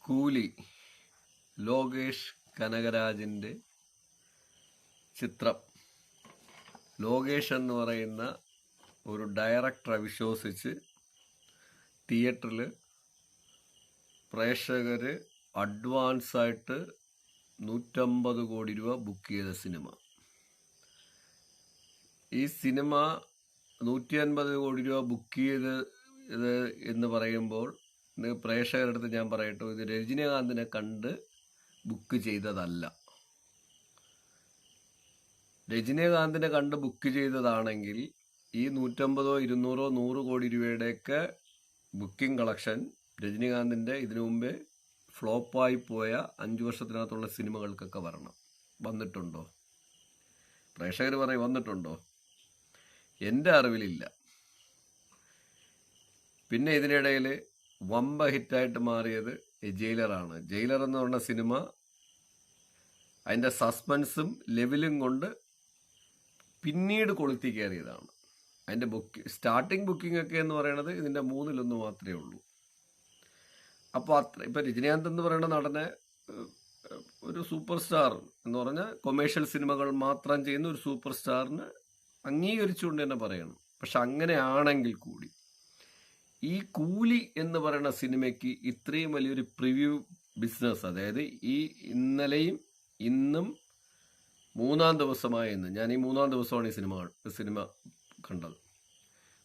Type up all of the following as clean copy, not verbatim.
കൂലി ലോകേഷ് കനകരാജിൻ്റെ ചിത്രം. ലോകേഷ് എന്ന് പറയുന്ന ഒരു ഡയറക്ടറെ വിശ്വസിച്ച് തിയേറ്ററിൽ പ്രേക്ഷകർ അഡ്വാൻസായിട്ട് 150 കോടി രൂപ ബുക്ക് ചെയ്ത സിനിമ. ഈ സിനിമ 150 കോടി രൂപ ബുക്ക് ചെയ്ത് എന്ന് പറയുമ്പോൾ പ്രേക്ഷകരുടെ അടുത്ത് ഞാൻ പറയട്ടെ, ഇത് രജനീകാന്തിനെ കണ്ട് ബുക്ക് ചെയ്തതല്ല. രജനീകാന്തിനെ കണ്ട് ബുക്ക് ചെയ്തതാണെങ്കിൽ ഈ 150-200 കോടി രൂപയുടെയൊക്കെ ബുക്കിംഗ് കളക്ഷൻ രജനീകാന്തിൻ്റെ ഇതിനു മുമ്പേ ഫ്ലോപ്പായി പോയ 5 വർഷത്തിനകത്തുള്ള സിനിമകൾക്കൊക്കെ വന്നിട്ടുണ്ടോ? പ്രേക്ഷകർ പറയും വന്നിട്ടുണ്ടോ? എൻ്റെ അറിവിലില്ല. പിന്നെ ഇതിനിടയിൽ വമ്പ ഹിറ്റായിട്ട് മാറിയത് ജയിലറാണ്. ജയിലർ എന്ന് പറഞ്ഞ സിനിമ അതിൻ്റെ സസ്പെൻസും ലെവലും കൊണ്ട് പിന്നീട് കൊളുത്തി കയറിയതാണ്. അതിൻ്റെ സ്റ്റാർട്ടിങ് ബുക്കിംഗ് ഒക്കെ എന്ന് പറയുന്നത് ഇതിൻ്റെ 1/3 മാത്രമേ ഉള്ളൂ. അപ്പോൾ ഇപ്പം രജനീകാന്ത് എന്ന് പറയുന്ന നടനെ ഒരു സൂപ്പർ സ്റ്റാർ എന്ന് പറഞ്ഞാൽ കൊമേഴ്ഷ്യൽ സിനിമകൾ മാത്രം ചെയ്യുന്ന ഒരു സൂപ്പർ സ്റ്റാറിന് അംഗീകരിച്ചുകൊണ്ട് തന്നെ പറയണം. പക്ഷെ അങ്ങനെയാണെങ്കിൽ കൂടി ഈ കൂലി എന്ന് പറയുന്ന സിനിമയ്ക്ക് ഇത്രയും വലിയൊരു പ്രിവ്യൂ ബിസിനസ്, അതായത് ഈ ഇന്നലെയും ഇന്നും 3-ാം ദിവസമായ ഇന്ന്, ഞാൻ ഈ 3-ാം ദിവസമാണ് ഈ സിനിമ കണ്ടത്.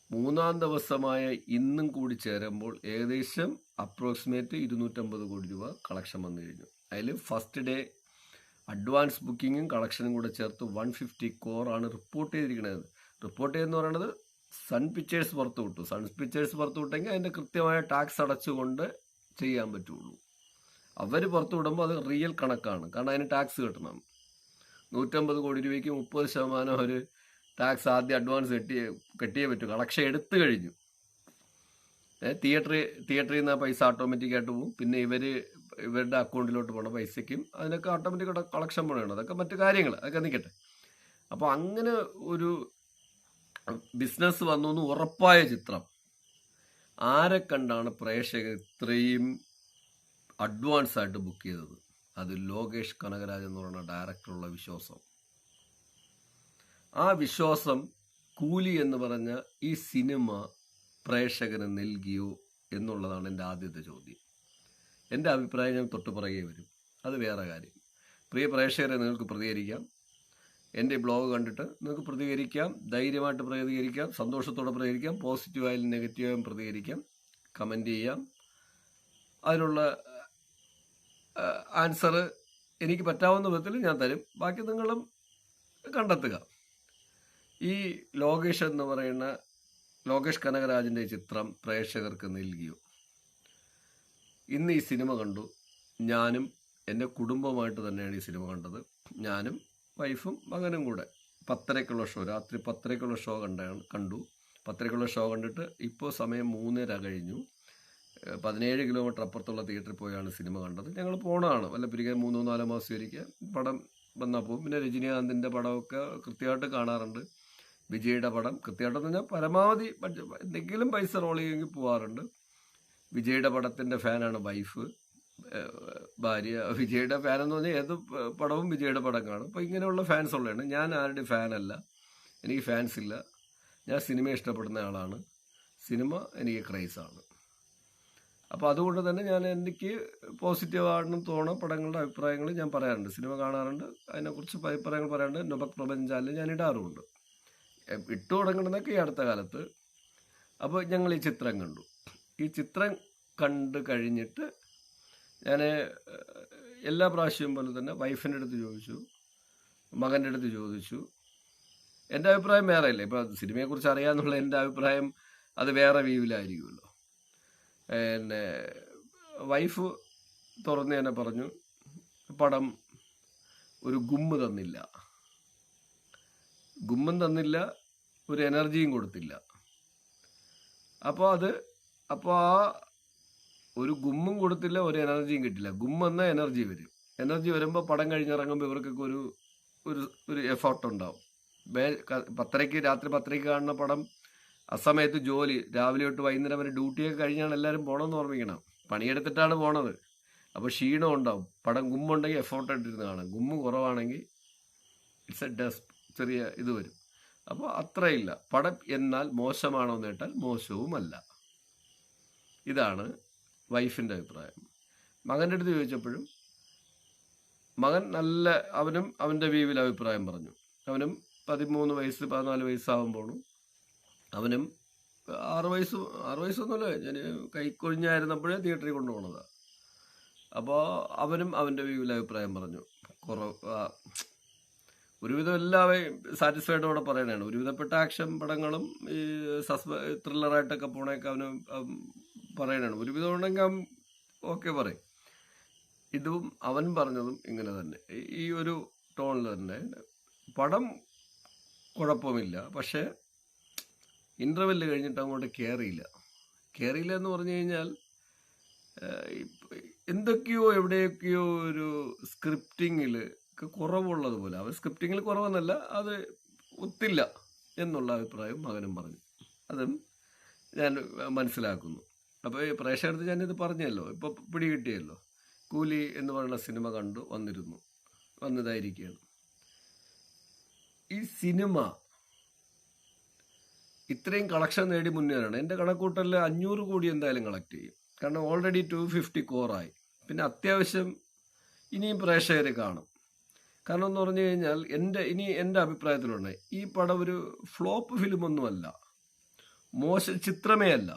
3-ാം ദിവസമായ ഇന്നും കൂടി ചേരുമ്പോൾ ഏകദേശം അപ്രോക്സിമേറ്റ് 250 കോടി രൂപ കളക്ഷൻ വന്നു കഴിഞ്ഞു. അതിൽ ഫസ്റ്റ് ഡേ അഡ്വാൻസ് ബുക്കിങ്ങും കളക്ഷനും കൂടെ ചേർത്ത് 150 കോറാണ് റിപ്പോർട്ട് ചെയ്തിരിക്കുന്നത്. റിപ്പോർട്ട് ചെയ്തെന്ന് പറയുന്നത് സൺ പിക്ചേഴ്സ് പുറത്തു വിട്ടു. സൺ പിക്ചേഴ്സ് പുറത്തു വിട്ടെങ്കിൽ അതിൻ്റെ കൃത്യമായ ടാക്സ് അടച്ചുകൊണ്ട് ചെയ്യാൻ പറ്റുള്ളൂ. അവർ പുറത്തു വിടുമ്പോൾ അത് റിയൽ കണക്കാണ്, കാരണം അതിന് ടാക്സ് കിട്ടണം. 150 കോടി രൂപയ്ക്ക് 30% ഒരു ടാക്സ് ആദ്യം അഡ്വാൻസ് കെട്ടിയേ പറ്റൂ. കളക്ഷൻ എടുത്തു കഴിഞ്ഞു. തിയേറ്ററിൽ നിന്ന് ആ പൈസ ഓട്ടോമാറ്റിക്കായിട്ട് പോകും. പിന്നെ ഇവരുടെ അക്കൗണ്ടിലോട്ട് പോകണ പൈസയ്ക്കും അതിനൊക്കെ ഓട്ടോമാറ്റിക്കായിട്ട് കളക്ഷൻ പോകണം. അതൊക്കെ മറ്റു കാര്യങ്ങൾ, അതൊക്കെ നിൽക്കട്ടെ. അപ്പോൾ അങ്ങനെ ഒരു ബിസിനസ് വന്നു എന്ന് ഉറപ്പായ ചിത്രം ആരെ കണ്ടാണ് പ്രേക്ഷകർ ഇത്രയും അഡ്വാൻസ് ആയിട്ട് ബുക്ക് ചെയ്തത്? അത് ലോകേഷ് കനകരാജ് എന്ന് പറയുന്ന ഡയറക്ടറുള്ള വിശ്വാസം. ആ വിശ്വാസം കൂലി എന്ന് പറഞ്ഞ ഈ സിനിമ പ്രേക്ഷകന് നൽകിയോ എന്നുള്ളതാണ് എൻ്റെ ആദ്യത്തെ ചോദ്യം. എൻ്റെ അഭിപ്രായം ഞാൻ തൊട്ട് പുറകെ വരും, അത് വേറെ കാര്യം. പ്രിയ പ്രേക്ഷകരെ, നിങ്ങൾക്ക് പ്രതികരിക്കാം. എൻ്റെ ബ്ലോഗ് കണ്ടിട്ട് നിങ്ങൾക്ക് പ്രതികരിക്കാം, ധൈര്യമായിട്ട് പ്രതികരിക്കാം, സന്തോഷത്തോടെ പ്രതികരിക്കാം, പോസിറ്റീവായാലും നെഗറ്റീവായും പ്രതികരിക്കാം, കമൻറ്റ് ചെയ്യാം. അതിനുള്ള ആൻസർ എനിക്ക് പറ്റാവുന്ന വിധത്തിൽ ഞാൻ തരും. ബാക്കി നിങ്ങളും കണ്ടെത്തുക. ഈ ലോകേഷ് കനകരാജിൻ്റെ ചിത്രം പ്രേക്ഷകർക്ക് നൽകിയോ? ഇന്ന് ഈ സിനിമ കണ്ടു. ഞാനും എൻ്റെ കുടുംബമായിട്ട് തന്നെയാണ് ഈ സിനിമ കണ്ടത്. ഞാനും വൈഫും മകനും കൂടെ 10:30ക്കുള്ള ഷോ, രാത്രി 10:30ക്കുള്ള ഷോ കണ്ടു. 10:30ക്കുള്ള ഷോ കണ്ടിട്ട് ഇപ്പോൾ സമയം 3:30 കഴിഞ്ഞു. 17 കിലോമീറ്റർ അപ്പുറത്തുള്ള തിയേറ്ററിൽ പോയാണ് സിനിമ കണ്ടത്. ഞങ്ങൾ പോണതാണ്, വല്ല പിരിക്കാൻ 3-4 മാസം ഒരിക്കൽ പടം വന്നാൽ പോകും. പിന്നെ രജനീകാന്തിൻ്റെ പടമൊക്കെ കൃത്യമായിട്ട് കാണാറുണ്ട്. വിജയുടെ പടം കൃത്യമായിട്ടെന്ന് പറഞ്ഞാൽ പരമാവധി എന്തെങ്കിലും പൈസ റോൾ ചെയ്യുമെങ്കിൽ പോകാറുണ്ട്. വിജയുടെ പടത്തിൻ്റെ ഫാനാണ് വൈഫ്, ഭാര്യ. വിജയുടെ ഫാനെന്ന് പറഞ്ഞാൽ ഏത് പടവും വിജയുടെ പടം കാണും. അപ്പോൾ ഇങ്ങനെയുള്ള ഫാൻസ് ഉള്ളതാണ്. ഞാൻ ആരുടെ ഫാനല്ല, എനിക്ക് ഫാൻസ് ഇല്ല. ഞാൻ സിനിമ ഇഷ്ടപ്പെടുന്ന ആളാണ്. സിനിമ എനിക്ക് ക്രൈസാണ്. അപ്പോൾ അതുകൊണ്ട് തന്നെ എനിക്ക് പോസിറ്റീവാണെന്ന് തോന്നുന്ന പടങ്ങളുടെ അഭിപ്രായങ്ങൾ ഞാൻ പറയാറുണ്ട്. സിനിമ കാണാറുണ്ട്, അതിനെക്കുറിച്ച് അഭിപ്രായങ്ങൾ പറയാറുണ്ട്. നൊബക് പ്രപഞ്ചാലിൽ ഞാൻ ഇടാറുമുണ്ട്. ഇട്ടു തുടങ്ങുന്നതൊക്കെ ഈ അടുത്ത കാലത്ത്. അപ്പോൾ ഞങ്ങൾ ഈ ചിത്രം കണ്ടു. ഈ ചിത്രം കണ്ടു കഴിഞ്ഞിട്ട് ഞാൻ എല്ലാ പ്രാവശ്യവും പോലെ തന്നെ വൈഫിൻ്റെ അടുത്ത് ചോദിച്ചു, മകൻ്റെ അടുത്ത് ചോദിച്ചു. എൻ്റെ അഭിപ്രായം വേറെ ഇല്ല. ഇപ്പോൾ സിനിമയെക്കുറിച്ച് അറിയാമെന്നുള്ള എൻ്റെ അഭിപ്രായം അത് വേറെ വ്യൂവിലായിരിക്കുമല്ലോ. പിന്നെ വൈഫ് തുറന്ന് തന്നെ പറഞ്ഞു, പടം ഒരു ഗുമ്മ് തന്നില്ല, ഒരു എനർജിയും കൊടുത്തില്ല. അപ്പോൾ ആ ഒരു ഗുമ്മും കൊടുത്തില്ല, ഒരു എനർജിയും കിട്ടില്ല. ഗുമ്മെന്ന എനർജി വരും. എനർജി വരുമ്പോൾ പടം കഴിഞ്ഞിറങ്ങുമ്പോൾ ഇവർക്കൊക്കെ ഒരു എഫർട്ട് ഉണ്ടാവും. രാത്രി 10:30 കാണുന്ന പടം അസമയത്ത് ജോലി, രാവിലെ തൊട്ട് വൈകുന്നേരം വരെ ഡ്യൂട്ടിയൊക്കെ കഴിഞ്ഞാണ് എല്ലാവരും പോകണമെന്ന് ഓർമ്മിക്കണം. പണിയെടുത്തിട്ടാണ് പോണത്. അപ്പോൾ ക്ഷീണം ഉണ്ടാവും. പടം ഗുമ്മുണ്ടെങ്കിൽ എഫോർട്ട് ഇട്ടിരുന്ന് കാണാം, ഗുമ്മ് കുറവാണെങ്കിൽ ഇറ്റ്സ് എ ഡെസ്പ്, ചെറിയ ഇത് വരും. അപ്പോൾ അത്രയില്ല. പടം എന്നാൽ മോശമാണോ എന്ന് കേട്ടാൽ മോശവുമല്ല. ഇതാണ് വൈഫിൻ്റെ അഭിപ്രായം. മകൻ്റെ അടുത്ത് ചോദിച്ചപ്പോഴും മകൻ അവനും അവൻ്റെ വ്യൂവിൽ അഭിപ്രായം പറഞ്ഞു. അവനും 13 വയസ്സ് 14 വയസ്സാകുമ്പോഴും അവനും 6 വയസ്സൊന്നുമല്ല, ഞാൻ കൈക്കൊഴിഞ്ഞായിരുന്നപ്പോഴേ തിയേറ്ററിൽ കൊണ്ടുപോകണതാണ്. അപ്പോൾ അവനും അവൻ്റെ വ്യൂവിൽ അഭിപ്രായം പറഞ്ഞു. ഒരുവിധം എല്ലാവരും സാറ്റിസ്ഫൈഡോടെ പറയണതാണ്. ഒരുവിധപ്പെട്ട ആക്ഷൻ പടങ്ങളും ഈ ത്രില്ലറായിട്ടൊക്കെ പോണേക്കെ അവന് പറയണതാണ്. ഒരുവിധം ഉണ്ടെങ്കിൽ അവൻ ഓക്കെ പറയും. ഇതും അവൻ പറഞ്ഞതും ഇങ്ങനെ തന്നെ, ഈ ഒരു ടോണിൽ തന്നെ. പടം കുഴപ്പമില്ല, പക്ഷേ ഇൻ്റർവെല്ല് കഴിഞ്ഞിട്ട് അങ്ങോട്ട് കയറിയില്ല എന്ന് പറഞ്ഞു കഴിഞ്ഞാൽ എന്തൊക്കെയോ എവിടെയൊക്കെയോ ഒരു സ്ക്രിപ്റ്റിങ്ങിൽ കുറവുള്ളതുപോലെ. അവർ സ്ക്രിപ്റ്റിങ്ങിൽ കുറവെന്നല്ല, അത് ഒത്തില്ല എന്നുള്ള അഭിപ്രായം മകനും പറഞ്ഞു. അതും ഞാൻ മനസ്സിലാക്കുന്നു. അപ്പോൾ ഈ പ്രേക്ഷകർക്ക് ഞാനിത് പറഞ്ഞല്ലോ, ഇപ്പോൾ പിടികിട്ടിയല്ലോ. കൂലി എന്ന് പറയുന്ന സിനിമ കണ്ടു വന്നതായിരിക്കുകയാണ്. ഈ സിനിമ ഇത്രയും കളക്ഷൻ നേടി മുന്നേറാണ്. എൻ്റെ കണക്കൂട്ടലിൽ 500 കോടി എന്തായാലും കളക്ട് ചെയ്യും. കാരണം ഓൾറെഡി 250 കോറായി. പിന്നെ അത്യാവശ്യം ഇനിയും പ്രേക്ഷകർ കാണും. കാരണം എന്ന് പറഞ്ഞു കഴിഞ്ഞാൽ എൻ്റെ അഭിപ്രായത്തിലുണ്ട്, ഈ പടം ഒരു ഫ്ലോപ്പ് ഫിലിമൊന്നുമല്ല, മോശം ചിത്രമേ അല്ല.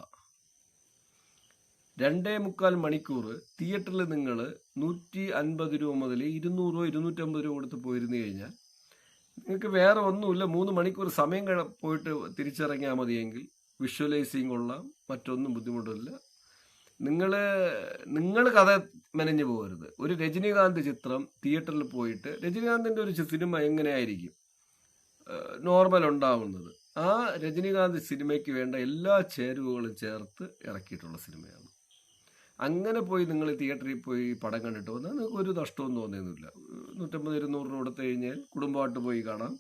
2.25 മണിക്കൂർ തിയേറ്ററിൽ നിങ്ങൾ 150 രൂപ മുതൽ 200 രൂപ 250 രൂപ കൊടുത്ത് പോയിരുന്നു കഴിഞ്ഞാൽ നിങ്ങൾക്ക് വേറെ ഒന്നുമില്ല. 3 മണിക്കൂർ സമയം പോയിട്ട് തിരിച്ചിറങ്ങിയാൽ മതിയെങ്കിൽ വിഷ്വലൈസിങ് കൊള്ളാം, മറ്റൊന്നും ബുദ്ധിമുട്ടില്ല. നിങ്ങൾ കഥ മെനഞ്ഞു പോകരുത്. ഒരു രജനീകാന്ത് ചിത്രം തിയേറ്ററിൽ പോയിട്ട് രജനീകാന്തിൻ്റെ ഒരു സിനിമ എങ്ങനെയായിരിക്കും നോർമൽ ഉണ്ടാവുന്നത്, ആ രജനീകാന്ത് സിനിമയ്ക്ക് വേണ്ട എല്ലാ ചേരുവകളും ചേർത്ത് ഇറക്കിയിട്ടുള്ള സിനിമയാണ്. അങ്ങനെ പോയി നിങ്ങൾ തിയേറ്ററിൽ പോയി പടം കണ്ടിട്ട് വന്നാൽ നിങ്ങൾക്ക് ഒരു നഷ്ടവും തോന്നിയൊന്നുമില്ല. 150-200 രൂപ കൊടുത്തു കഴിഞ്ഞാൽ കുടുംബമായിട്ട് പോയി കാണാം,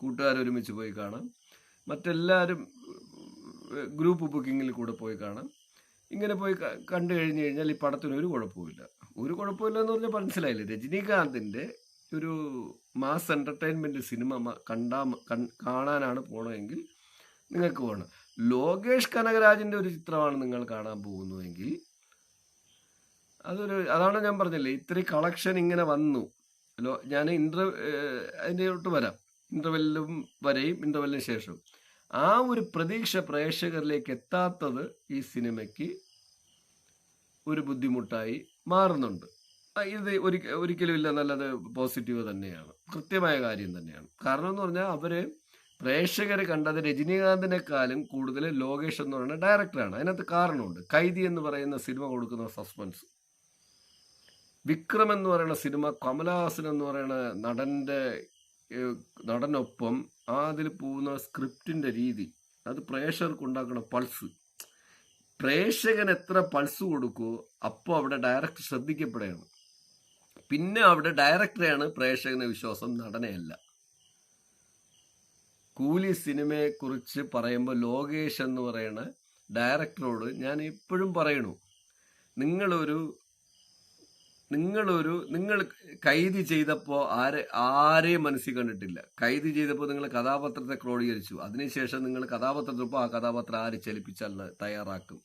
കൂട്ടുകാരൊരുമിച്ച് പോയി കാണാം, മറ്റെല്ലാവരും ഗ്രൂപ്പ് ബുക്കിങ്ങിൽ കൂടെ പോയി കാണാം. ഇങ്ങനെ പോയി കണ്ടു കഴിഞ്ഞ് കഴിഞ്ഞാൽ ഈ പടത്തിന് ഒരു കുഴപ്പമില്ല എന്ന് പറഞ്ഞാൽ മനസ്സിലായില്ലേ. രജനീകാന്തിൻ്റെ ഒരു മാസ് എൻ്റർടൈൻമെൻറ്റ് സിനിമ കാണാനാണ് പോകണമെങ്കിൽ നിങ്ങൾക്ക് പോകണം. ലോകേഷ് കനകരാജിൻ്റെ ഒരു ചിത്രമാണ് നിങ്ങൾ കാണാൻ പോകുന്നതെങ്കിൽ അതാണ് ഞാൻ പറഞ്ഞില്ലേ, ഇത്രയും കളക്ഷൻ ഇങ്ങനെ വന്നു. ഞാൻ അതിൻ്റെ തൊട്ട് വരാം, ഇൻ്റർവെല്ലിന് ശേഷം ആ ഒരു പ്രതീക്ഷ പ്രേക്ഷകരിലേക്ക് എത്താത്തത് ഈ സിനിമയ്ക്ക് ഒരു ബുദ്ധിമുട്ടായി മാറുന്നുണ്ട്. ഇത് ഒരിക്കലും ഇല്ല, നല്ലത് പോസിറ്റീവ് തന്നെയാണ്, കൃത്യമായ കാര്യം തന്നെയാണ്. കാരണം എന്ന് പറഞ്ഞാൽ അവര് പ്രേക്ഷകർ കണ്ടത് രജനീകാന്തിനെക്കാളും കൂടുതൽ ലോകേഷ് എന്ന് പറയുന്ന ഡയറക്ടറാണ്. അതിനകത്ത് കാരണമുണ്ട്. കൈദി എന്ന് പറയുന്ന സിനിമ കൊടുക്കുന്ന സസ്പെൻസ്, വിക്രം എന്ന് പറയുന്ന സിനിമ കമലഹാസൻ എന്ന് പറയുന്ന നടനൊപ്പം അതിൽ പോകുന്ന സ്ക്രിപ്റ്റിൻ്റെ രീതി, അത് പ്രേക്ഷകർക്ക് ഉണ്ടാക്കുന്ന പൾസ്. പ്രേക്ഷകൻ എത്ര പൾസ് കൊടുക്കുമോ അപ്പോൾ അവിടെ ഡയറക്ടർ ശ്രദ്ധിക്കപ്പെടുകയാണ്. പിന്നെ അവിടെ ഡയറക്ടറെയാണ് പ്രേക്ഷകന് വിശ്വാസം, നടനെയല്ല. കൂലി സിനിമയെക്കുറിച്ച് പറയുമ്പോൾ ലോകേഷ് എന്ന് പറയുന്ന ഡയറക്ടറോട് ഞാൻ ഇപ്പോഴും പറയണു, നിങ്ങൾ കൈദി ചെയ്തപ്പോൾ ആരെയും മനസ്സിൽ കണ്ടിട്ടില്ല. കൈദി ചെയ്തപ്പോൾ നിങ്ങൾ കഥാപാത്രത്തെ ക്രോഡീകരിച്ചു. അതിനുശേഷം നിങ്ങൾ കഥാപാത്രത്തിനൊപ്പം ആ കഥാപാത്രം ആര് ചലിപ്പിച്ചാൽ തയ്യാറാക്കും,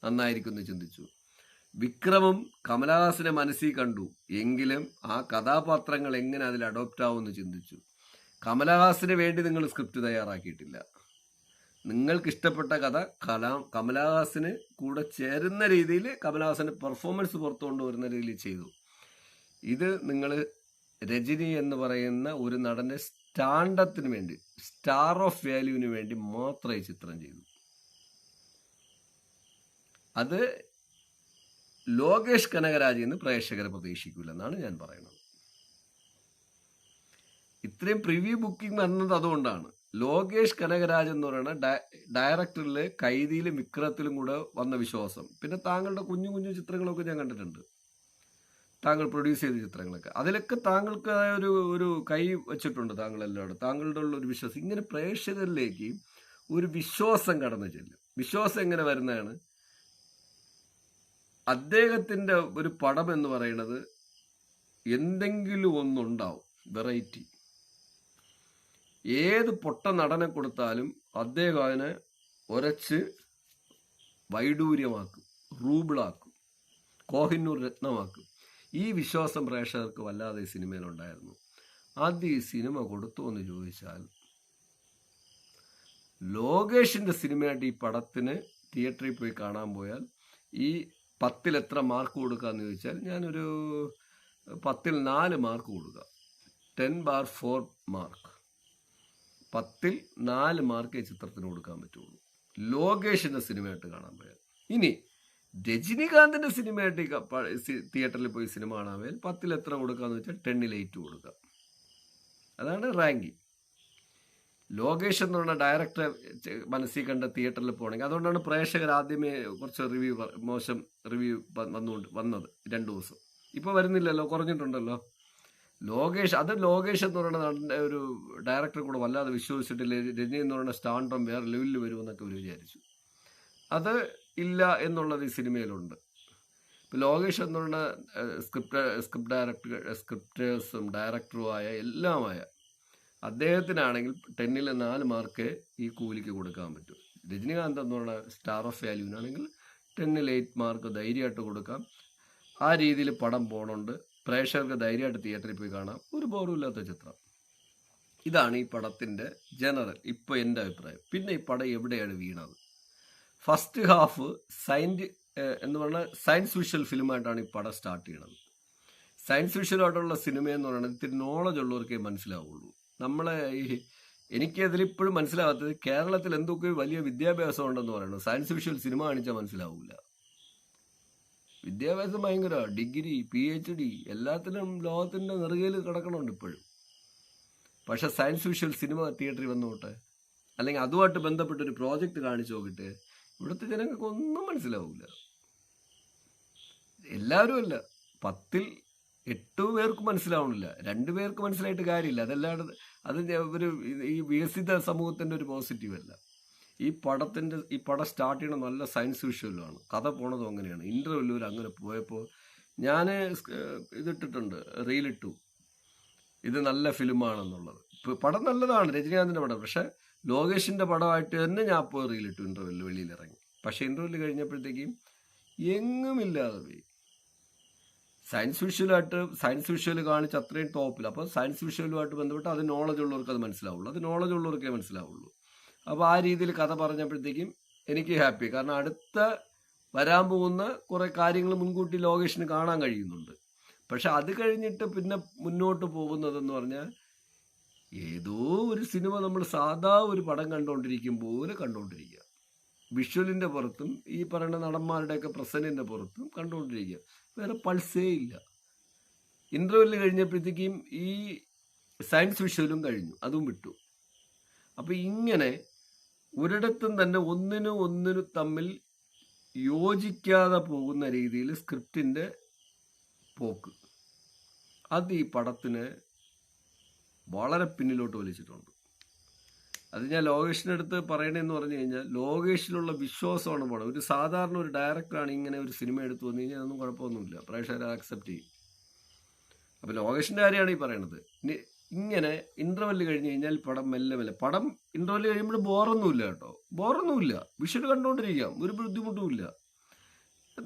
നന്നായിരിക്കും എന്ന് ചിന്തിച്ചു. വിക്രമും കമലഹാസനെ മനസ്സിൽ കണ്ടു, എങ്കിലും ആ കഥാപാത്രങ്ങൾ എങ്ങനെ അതിൽ അഡോപ്റ്റ് ആവുമെന്ന് ചിന്തിച്ചു. കമലഹാസന് വേണ്ടി നിങ്ങൾ സ്ക്രിപ്റ്റ് തയ്യാറാക്കിയിട്ടില്ല. നിങ്ങൾക്ക് ഇഷ്ടപ്പെട്ട കഥ കമലഹാസന് കൂടെ ചേരുന്ന രീതിയിൽ കമലഹാസന്റെ പെർഫോമൻസ് പുറത്തു കൊണ്ടുവരുന്ന രീതിയിൽ ചെയ്തു. ഇത് നിങ്ങൾ രജനി എന്ന് പറയുന്ന ഒരു നടന്റെ സ്റ്റാൻഡത്തിന് വേണ്ടി, സ്റ്റാർ ഓഫ് വാല്യൂവിന് വേണ്ടി മാത്രം ഈ ചിത്രം ചെയ്തു. അത് ലോകേഷ് കനകരാജ് എന്ന് പ്രേക്ഷകരെ പ്രതീക്ഷിക്കില്ലെന്നാണ് ഞാൻ പറയുന്നത്. ഇത്രയും പ്രിവ്യൂ ബുക്കിംഗ് വന്നത് അതുകൊണ്ടാണ്. ലോകേഷ് കനകരാജ് എന്ന് പറയുന്ന ഡയറക്ടറിൽ കൈദിയിലും വിക്രത്തിലും കൂടെ വന്ന വിശ്വാസം, പിന്നെ താങ്കളുടെ കുഞ്ഞു ചിത്രങ്ങളൊക്കെ ഞാൻ കണ്ടിട്ടുണ്ട്, താങ്കൾ പ്രൊഡ്യൂസ് ചെയ്ത ചിത്രങ്ങളൊക്കെ, അതിലൊക്കെ താങ്കൾക്ക് ഒരു കൈ വെച്ചിട്ടുണ്ട് താങ്കളെല്ലാവരും. താങ്കളുടെ ഉള്ള ഒരു വിശ്വാസം, ഇങ്ങനെ പ്രേക്ഷകരിലേക്ക് ഒരു വിശ്വാസം കടന്നു ചെല്ലും. വിശ്വാസം എങ്ങനെ വരുന്നതാണ്? അദ്ദേഹത്തിൻ്റെ ഒരു പടം എന്ന് പറയുന്നത് എന്തെങ്കിലും ഒന്നുണ്ടാവും, വെറൈറ്റി. ഏത് പൊട്ട നടനെ കൊടുത്താലും അദ്ദേഹം അതിനെ ഉരച്ച് വൈഡൂര്യമാക്കും, റൂബിളാക്കും, കോഹിന്നൂർ രത്നമാക്കും. ഈ വിശ്വാസം പ്രേക്ഷകർക്ക് വല്ലാതെ ഈ സിനിമയിലുണ്ടായിരുന്നു. ആദ്യം ഈ സിനിമ കൊടുത്തു എന്ന് ചോദിച്ചാൽ, ലോകേഷിൻ്റെ സിനിമയായിട്ട് ഈ പടത്തിന് തിയേറ്ററിൽ പോയി കാണാൻ പോയാൽ ഈ 10-ൽ എത്ര മാർക്ക് കൊടുക്കാമെന്ന് ചോദിച്ചാൽ ഞാനൊരു 10-ൽ 4 മാർക്ക് കൊടുക്കുക. 10/4 മാർക്ക്. 10-ൽ 4 മാർക്കേ ചിത്രത്തിന് കൊടുക്കാൻ പറ്റുള്ളൂ ലോകേഷിൻ്റെ സിനിമയായിട്ട് കാണാൻ പോയാൽ. ഇനി രജനികാന്തിൻ്റെ സിനിമയായിട്ട് തിയേറ്ററിൽ പോയി സിനിമ കാണാൻ പോയാൽ 10-ൽ എത്ര കൊടുക്കാമെന്ന് വെച്ചാൽ 10-ൽ 8 കൊടുക്കുക. അതാണ് റാങ്കിങ്. ലോകേഷ് എന്ന് പറഞ്ഞ ഡയറക്ടറെ മനസ്സിൽ കണ്ട തിയേറ്ററിൽ പോകണമെങ്കിൽ, അതുകൊണ്ടാണ് പ്രേക്ഷകർ ആദ്യമേ കുറച്ച് മോശം റിവ്യൂ വന്നത് 2 ദിവസം. ഇപ്പോൾ വരുന്നില്ലല്ലോ, കുറഞ്ഞിട്ടുണ്ടല്ലോ. ലോകേഷ് എന്ന് പറയുന്ന നടൻ്റെ ഒരു ഡയറക്ടറെ കൂടെ വല്ലാതെ വിശ്വസിച്ചിട്ടില്ല. രജനി എന്ന് പറയുന്ന സ്റ്റാൻഡം വേറെ ലെവലിൽ വരുമെന്നൊക്കെ അവർ വിചാരിച്ചു. അത് ഇല്ല എന്നുള്ളത് ഈ സിനിമയിലുണ്ട്. ഇപ്പോൾ ലോകേഷ് എന്ന് പറയുന്ന സ്ക്രിപ്റ്റേഴ്സും ഡയറക്ടറുമായ എല്ലാമായ അദ്ദേഹത്തിനാണെങ്കിൽ 10-ൽ 4 മാർക്ക് ഈ കൂലിക്ക് കൊടുക്കാൻ പറ്റും. രജനികാന്ത് എന്ന് പറയുന്ന സ്റ്റാർ ഓഫ് വാല്യൂവിനാണെങ്കിൽ 10-ൽ 8 മാർക്ക് ധൈര്യമായിട്ട് കൊടുക്കാം. ആ രീതിയിൽ പടം പോകണുണ്ട്. പ്രേക്ഷകർക്ക് ധൈര്യമായിട്ട് തിയേറ്ററിൽ പോയി കാണാം. ഒരു ബോറുമില്ലാത്ത ചിത്രം. ഇതാണ് ഈ പടത്തിൻ്റെ ജനറൽ ഇപ്പോൾ എൻ്റെ അഭിപ്രായം. പിന്നെ ഈ പടം എവിടെയാണ് വീണത്? ഫസ്റ്റ് ഹാഫ് എന്ന് പറഞ്ഞാൽ സയൻസ് വിഷ്വൽ ഫിലിമായിട്ടാണ് ഈ പടം സ്റ്റാർട്ട് ചെയ്യണത്. സയൻസ് വിഷ്വലായിട്ടുള്ള സിനിമയെന്ന് പറയുന്നത് ഇത്തിരി നോളജ് ഉള്ളവർക്കേ മനസ്സിലാവുള്ളൂ. എനിക്ക് അതിലിപ്പോഴും മനസ്സിലാവാത്തത്, കേരളത്തിൽ എന്തൊക്കെ വലിയ വിദ്യാഭ്യാസം ഉണ്ടെന്ന് പറയുന്നത് സയൻസ് വിഷ്വൽ സിനിമ കാണിച്ചാൽ മനസ്സിലാവില്ല. വിദ്യാഭ്യാസം ഭയങ്കര, ഡിഗ്രി, PhD എല്ലാത്തിനും ലോകത്തിൻ്റെ നെറുകയിൽ കിടക്കണമുണ്ട് ഇപ്പോഴും. പക്ഷെ സയൻസ് വിഷ്വൽ സിനിമ തിയേറ്ററിൽ വന്നോട്ടെ, അല്ലെങ്കിൽ അതുമായിട്ട് ബന്ധപ്പെട്ടൊരു പ്രോജക്റ്റ് കാണിച്ചു നോക്കിയിട്ട് ഇവിടുത്തെ ജനങ്ങൾക്ക് ഒന്നും മനസ്സിലാവില്ല. എല്ലാവരും അല്ല, 10-ൽ 8 പേർക്ക് മനസ്സിലാവണില്ല, 2 പേർക്ക് മനസ്സിലായിട്ട് കാര്യമില്ല. അതല്ലാതെ അത് ഒരു ഈ വികസിത സമൂഹത്തിൻ്റെ ഒരു പോസിറ്റീവ് അല്ല. ഈ പടം സ്റ്റാർട്ട് ചെയ്യണ നല്ല സയൻസ് വിഷ്വലാണ്. കഥ പോണതും അങ്ങനെയാണ്. ഇൻ്റർവെല്ലിൽ അങ്ങനെ പോയപ്പോൾ ഞാൻ ഇതിട്ടിട്ടുണ്ട്, റീലിട്ടു, ഇത് നല്ല ഫിലിമാണെന്നുള്ളത്. പടം നല്ലതാണ്, രജനീകാന്തിൻ്റെ പടം. പക്ഷേ ലോകേഷിൻ്റെ പടമായിട്ട് തന്നെ ഞാൻ ഇപ്പോൾ റീലിട്ടു ഇൻ്റർവെല്ലിൽ വെളിയിലിറങ്ങി. പക്ഷേ ഇൻ്റർവെല്ലിൽ കഴിഞ്ഞപ്പോഴത്തേക്കും എങ്ങുമില്ലാതെ പോയി. സയൻസ് വിഷ്വൽ കാണിച്ച് അത്രയും ടോപ്പിൽ. അപ്പോൾ സയൻസ് വിഷ്വലുമായിട്ട് ബന്ധപ്പെട്ട് അത് നോളജ് ഉള്ളവർക്ക് അത് മനസ്സിലാവുള്ളൂ, അത് നോളജ് ഉള്ളവർക്കേ മനസ്സിലാവുള്ളൂ. അപ്പോൾ ആ രീതിയിൽ കഥ പറഞ്ഞപ്പോഴത്തേക്കും എനിക്ക് ഹാപ്പി. കാരണം അടുത്ത വരാൻ പോകുന്ന കുറേ കാര്യങ്ങൾ മുൻകൂട്ടി ലോകേഷിന് കാണാൻ കഴിയുന്നുണ്ട്. പക്ഷെ അത് കഴിഞ്ഞിട്ട് പിന്നെ മുന്നോട്ട് പോകുന്നതെന്ന് പറഞ്ഞാൽ ഏതോ ഒരു സിനിമ നമ്മൾ സാധാ ഒരു പടം കണ്ടുകൊണ്ടിരിക്കും പോലെ കണ്ടുകൊണ്ടിരിക്കുക. വിഷ്വലിൻ്റെ പുറത്തും ഈ പറയുന്ന നടന്മാരുടെയൊക്കെ പ്രസൻറ്റിൻ്റെ പുറത്തും കണ്ടുകൊണ്ടിരിക്കുക. വേറെ പൾസേ ഇല്ല. ഇൻ്റർവെല്ല് കഴിഞ്ഞപ്പോഴത്തേക്കും ഈ സയൻസ് വിഷ്വലും കഴിഞ്ഞു, അതും വിട്ടു. അപ്പോൾ ഇങ്ങനെ ഒരിടത്തും തന്നെ ഒന്നിനും തമ്മിൽ യോജിക്കാതെ പോകുന്ന രീതിയിൽ സ്ക്രിപ്റ്റിൻ്റെ പോക്ക്, അത് ഈ പടത്തിന് വളരെ പിന്നിലോട്ട് വലിച്ചിട്ടുണ്ട്. അത് ഞാൻ ലോകേഷിൻ്റെ അടുത്ത് പറയണതെന്ന് പറഞ്ഞു കഴിഞ്ഞാൽ, ലോകേഷിലുള്ള വിശ്വാസമാണ് പടം. ഒരു സാധാരണ ഒരു ഡയറക്ടറാണ് ഇങ്ങനെ ഒരു സിനിമ എടുത്തു വന്നു കഴിഞ്ഞാൽ അതൊന്നും കുഴപ്പമൊന്നുമില്ല, പ്രേക്ഷകർ അക്സെപ്റ്റ് ചെയ്യും. അപ്പോൾ ലോകേഷിൻ്റെ കാര്യമാണ് ഈ പറയണത്. ഇങ്ങനെ ഇൻ്റർവെല്ല് കഴിഞ്ഞ് കഴിഞ്ഞാൽ പടം മെല്ലെ പടം ഇൻ്റർവെല്ല് കഴിയുമ്പോൾ ബോറൊന്നുമില്ല കേട്ടോ, ബോറൊന്നുമില്ല. വിഷ്വൽ കണ്ടുകൊണ്ടിരിക്കാം, ഒരു ബുദ്ധിമുട്ടുമില്ല,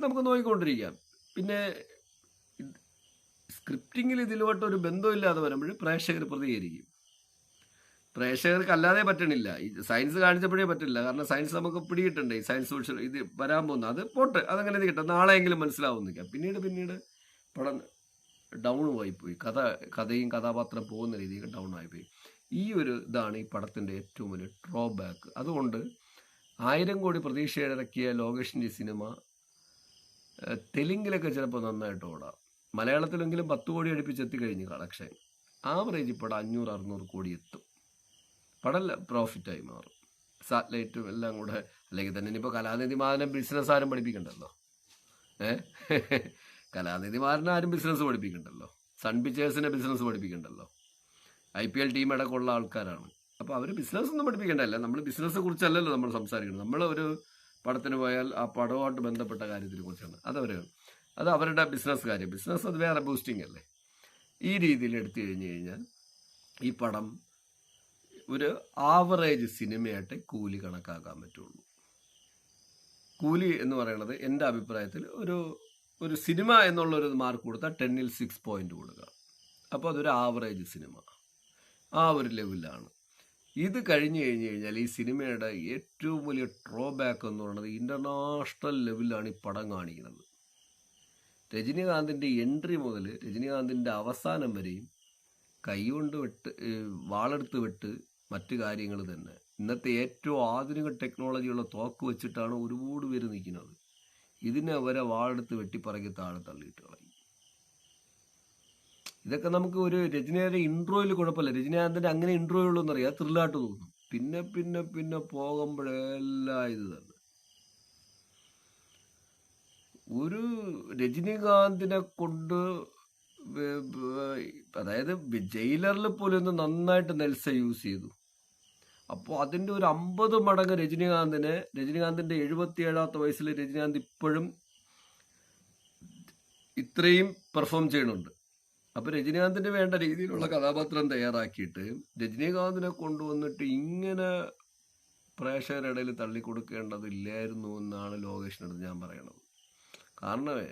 നമുക്ക് നോക്കിക്കൊണ്ടിരിക്കാം. പിന്നെ സ്ക്രിപ്റ്റിങ്ങിൽ ഇതിലോട്ട് ഒരു ബന്ധമില്ലാതെ വരുമ്പോൾ പ്രേക്ഷകർ പ്രതികരിക്കും. പ്രേക്ഷകർക്ക് അല്ലാതെ പറ്റണില്ല. ഈ സയൻസ് കാണിച്ചപ്പോഴേ പറ്റില്ല. കാരണം സയൻസ് നമുക്ക് പിടികിട്ടണ്ടേ. ഈ സയൻസ് വിഷ്വൽ ഇത് വരാൻ പോകുന്ന അത് പോട്ടെ, അതങ്ങനെ കിട്ടും, നാളെയെങ്കിലും മനസ്സിലാവുന്നില്ല. പിന്നീട് പടം ഡൗൺ ആയിപ്പോയി. കഥയും കഥാപാത്രം പോകുന്ന രീതിയിൽ ഡൗൺ ആയിപ്പോയി. ഈ ഒരു ഇതാണ് ഈ പടത്തിൻ്റെ ഏറ്റവും വലിയ ഡ്രോബാക്ക്. അതുകൊണ്ട് 1000 കോടി പ്രതീക്ഷയോടെ ഇറക്കിയ ലോകേഷിൻ്റെ സിനിമ തെലുങ്കിലൊക്കെ ചിലപ്പോൾ നന്നായിട്ട് ഓടാം, മലയാളത്തിലെങ്കിലും 10 കോടി അടുപ്പിച്ചെത്തിക്കഴിഞ്ഞ് കളക്ഷൻ. ആവറേജ് പടം 500-600 കോടി എത്തും. പടം പ്രോഫിറ്റായി മാറും. സാറ്റലൈറ്റും എല്ലാം കൂടെ. അല്ലെങ്കിൽ തന്നെ ഇനിയിപ്പോൾ കലാനിധി മാധവനെ ബിസിനസ് ആരും പഠിപ്പിക്കണ്ടല്ലോ. കലാനിധി മാധവനെ ആരും ബിസിനസ് പഠിപ്പിക്കണ്ടല്ലോ. സൺ പിക്ചേഴ്സിനെ ബിസിനസ് പഠിപ്പിക്കണ്ടല്ലോ. IPL ടീം അടക്കമുള്ള ആൾക്കാരാണ്. അപ്പോൾ അവർ ബിസിനസ് ഒന്നും പഠിപ്പിക്കേണ്ടല്ല. നമ്മൾ ബിസിനസ്സെ കുറിച്ചല്ലല്ലോ നമ്മൾ സംസാരിക്കുന്നത്. നമ്മൾ ഒരു പടത്തിന് പോയാൽ ആ പടവുമായിട്ട് ബന്ധപ്പെട്ട കാര്യത്തിനെ കുറിച്ചാണ് അത് അവരുടെ ബിസിനസ് കാര്യം. ബിസിനസ് അത് വേറെ, ബൂസ്റ്റിംഗ് അല്ലേ. ഈ രീതിയിൽ എടുത്തു കഴിഞ്ഞു കഴിഞ്ഞാൽ ഈ പടം ഒരു ആവറേജ് സിനിമയായിട്ട് കൂലി കണക്കാക്കാൻ പറ്റുള്ളൂ. കൂലി എന്ന് പറയുന്നത് എൻ്റെ അഭിപ്രായത്തിൽ ഒരു സിനിമ എന്നുള്ളൊരു മാർക്ക് കൊടുത്താൽ 10ൽ 6 പോയിന്റ് കൊടുക്കുക. അപ്പോൾ അതൊരു ആവറേജ് സിനിമ, ആ ഒരു ലെവലാണ്. ഇത് കഴിഞ്ഞു കഴിഞ്ഞാൽ ഈ സിനിമയുടെ ഏറ്റവും വലിയ ഡ്രോബാക്ക് എന്ന് പറയുന്നത് ഇൻ്റർനാഷണൽ ലെവലിലാണ് ഈ പടം കാണിക്കുന്നത്. രജനീകാന്തിൻ്റെ എൻട്രി മുതൽ രജനീകാന്തിൻ്റെ അവസാനം വരെയും കൈകൊണ്ട് വാളെടുത്ത് വെട്ട് മറ്റു കാര്യങ്ങൾ തന്നെ. ഇന്നത്തെ ഏറ്റവും ആധുനിക ടെക്നോളജിയുള്ള തോക്ക് വെച്ചിട്ടാണ് ഒരുപാട് പേര് നിൽക്കുന്നത്. ഇതിനെ അവരെ വാളെടുത്ത് വെട്ടിപ്പറക്കി താഴെ തള്ളിയിട്ട് കളയും. ഇതൊക്കെ നമുക്ക് ഒരു രജനീകാന്തിൻ്റെ ഇൻട്രോയിൽ കുഴപ്പമില്ല. രജനീകാന്തിൻ്റെ അങ്ങനെ ഇൻട്രോ ഉള്ളൂ എന്നറിയാം, ത്രില്ലായിട്ട് തോന്നും. പിന്നെ പിന്നെ പിന്നെ പോകുമ്പോഴെല്ലാം ഇത് തന്നെ. ഒരു രജനീകാന്തിനെ കൊണ്ട് അതായത് ജയിലറിൽ പോലും ഒന്ന് നന്നായിട്ട് നെൽസ യൂസ് ചെയ്തു. അപ്പോൾ അതിൻ്റെ ഒരു 50 മടങ്ങ് രജനീകാന്തിൻ്റെ 77ാമത്തെ വയസ്സിൽ രജനീകാന്ത് ഇപ്പോഴും ഇത്രയും പെർഫോം ചെയ്യണുണ്ട്. അപ്പോൾ രജനീകാന്തിന് വേണ്ട രീതിയിലുള്ള കഥാപാത്രം തയ്യാറാക്കിയിട്ട് രജനീകാന്തിനെ കൊണ്ടുവന്നിട്ട് ഇങ്ങനെ പ്രേക്ഷകരുടെ ഇടയിൽ തള്ളിക്കൊടുക്കേണ്ടതില്ലായിരുന്നു എന്നാണ് ലോകേഷിനടുത്ത് ഞാൻ പറയണത്. കാരണമേ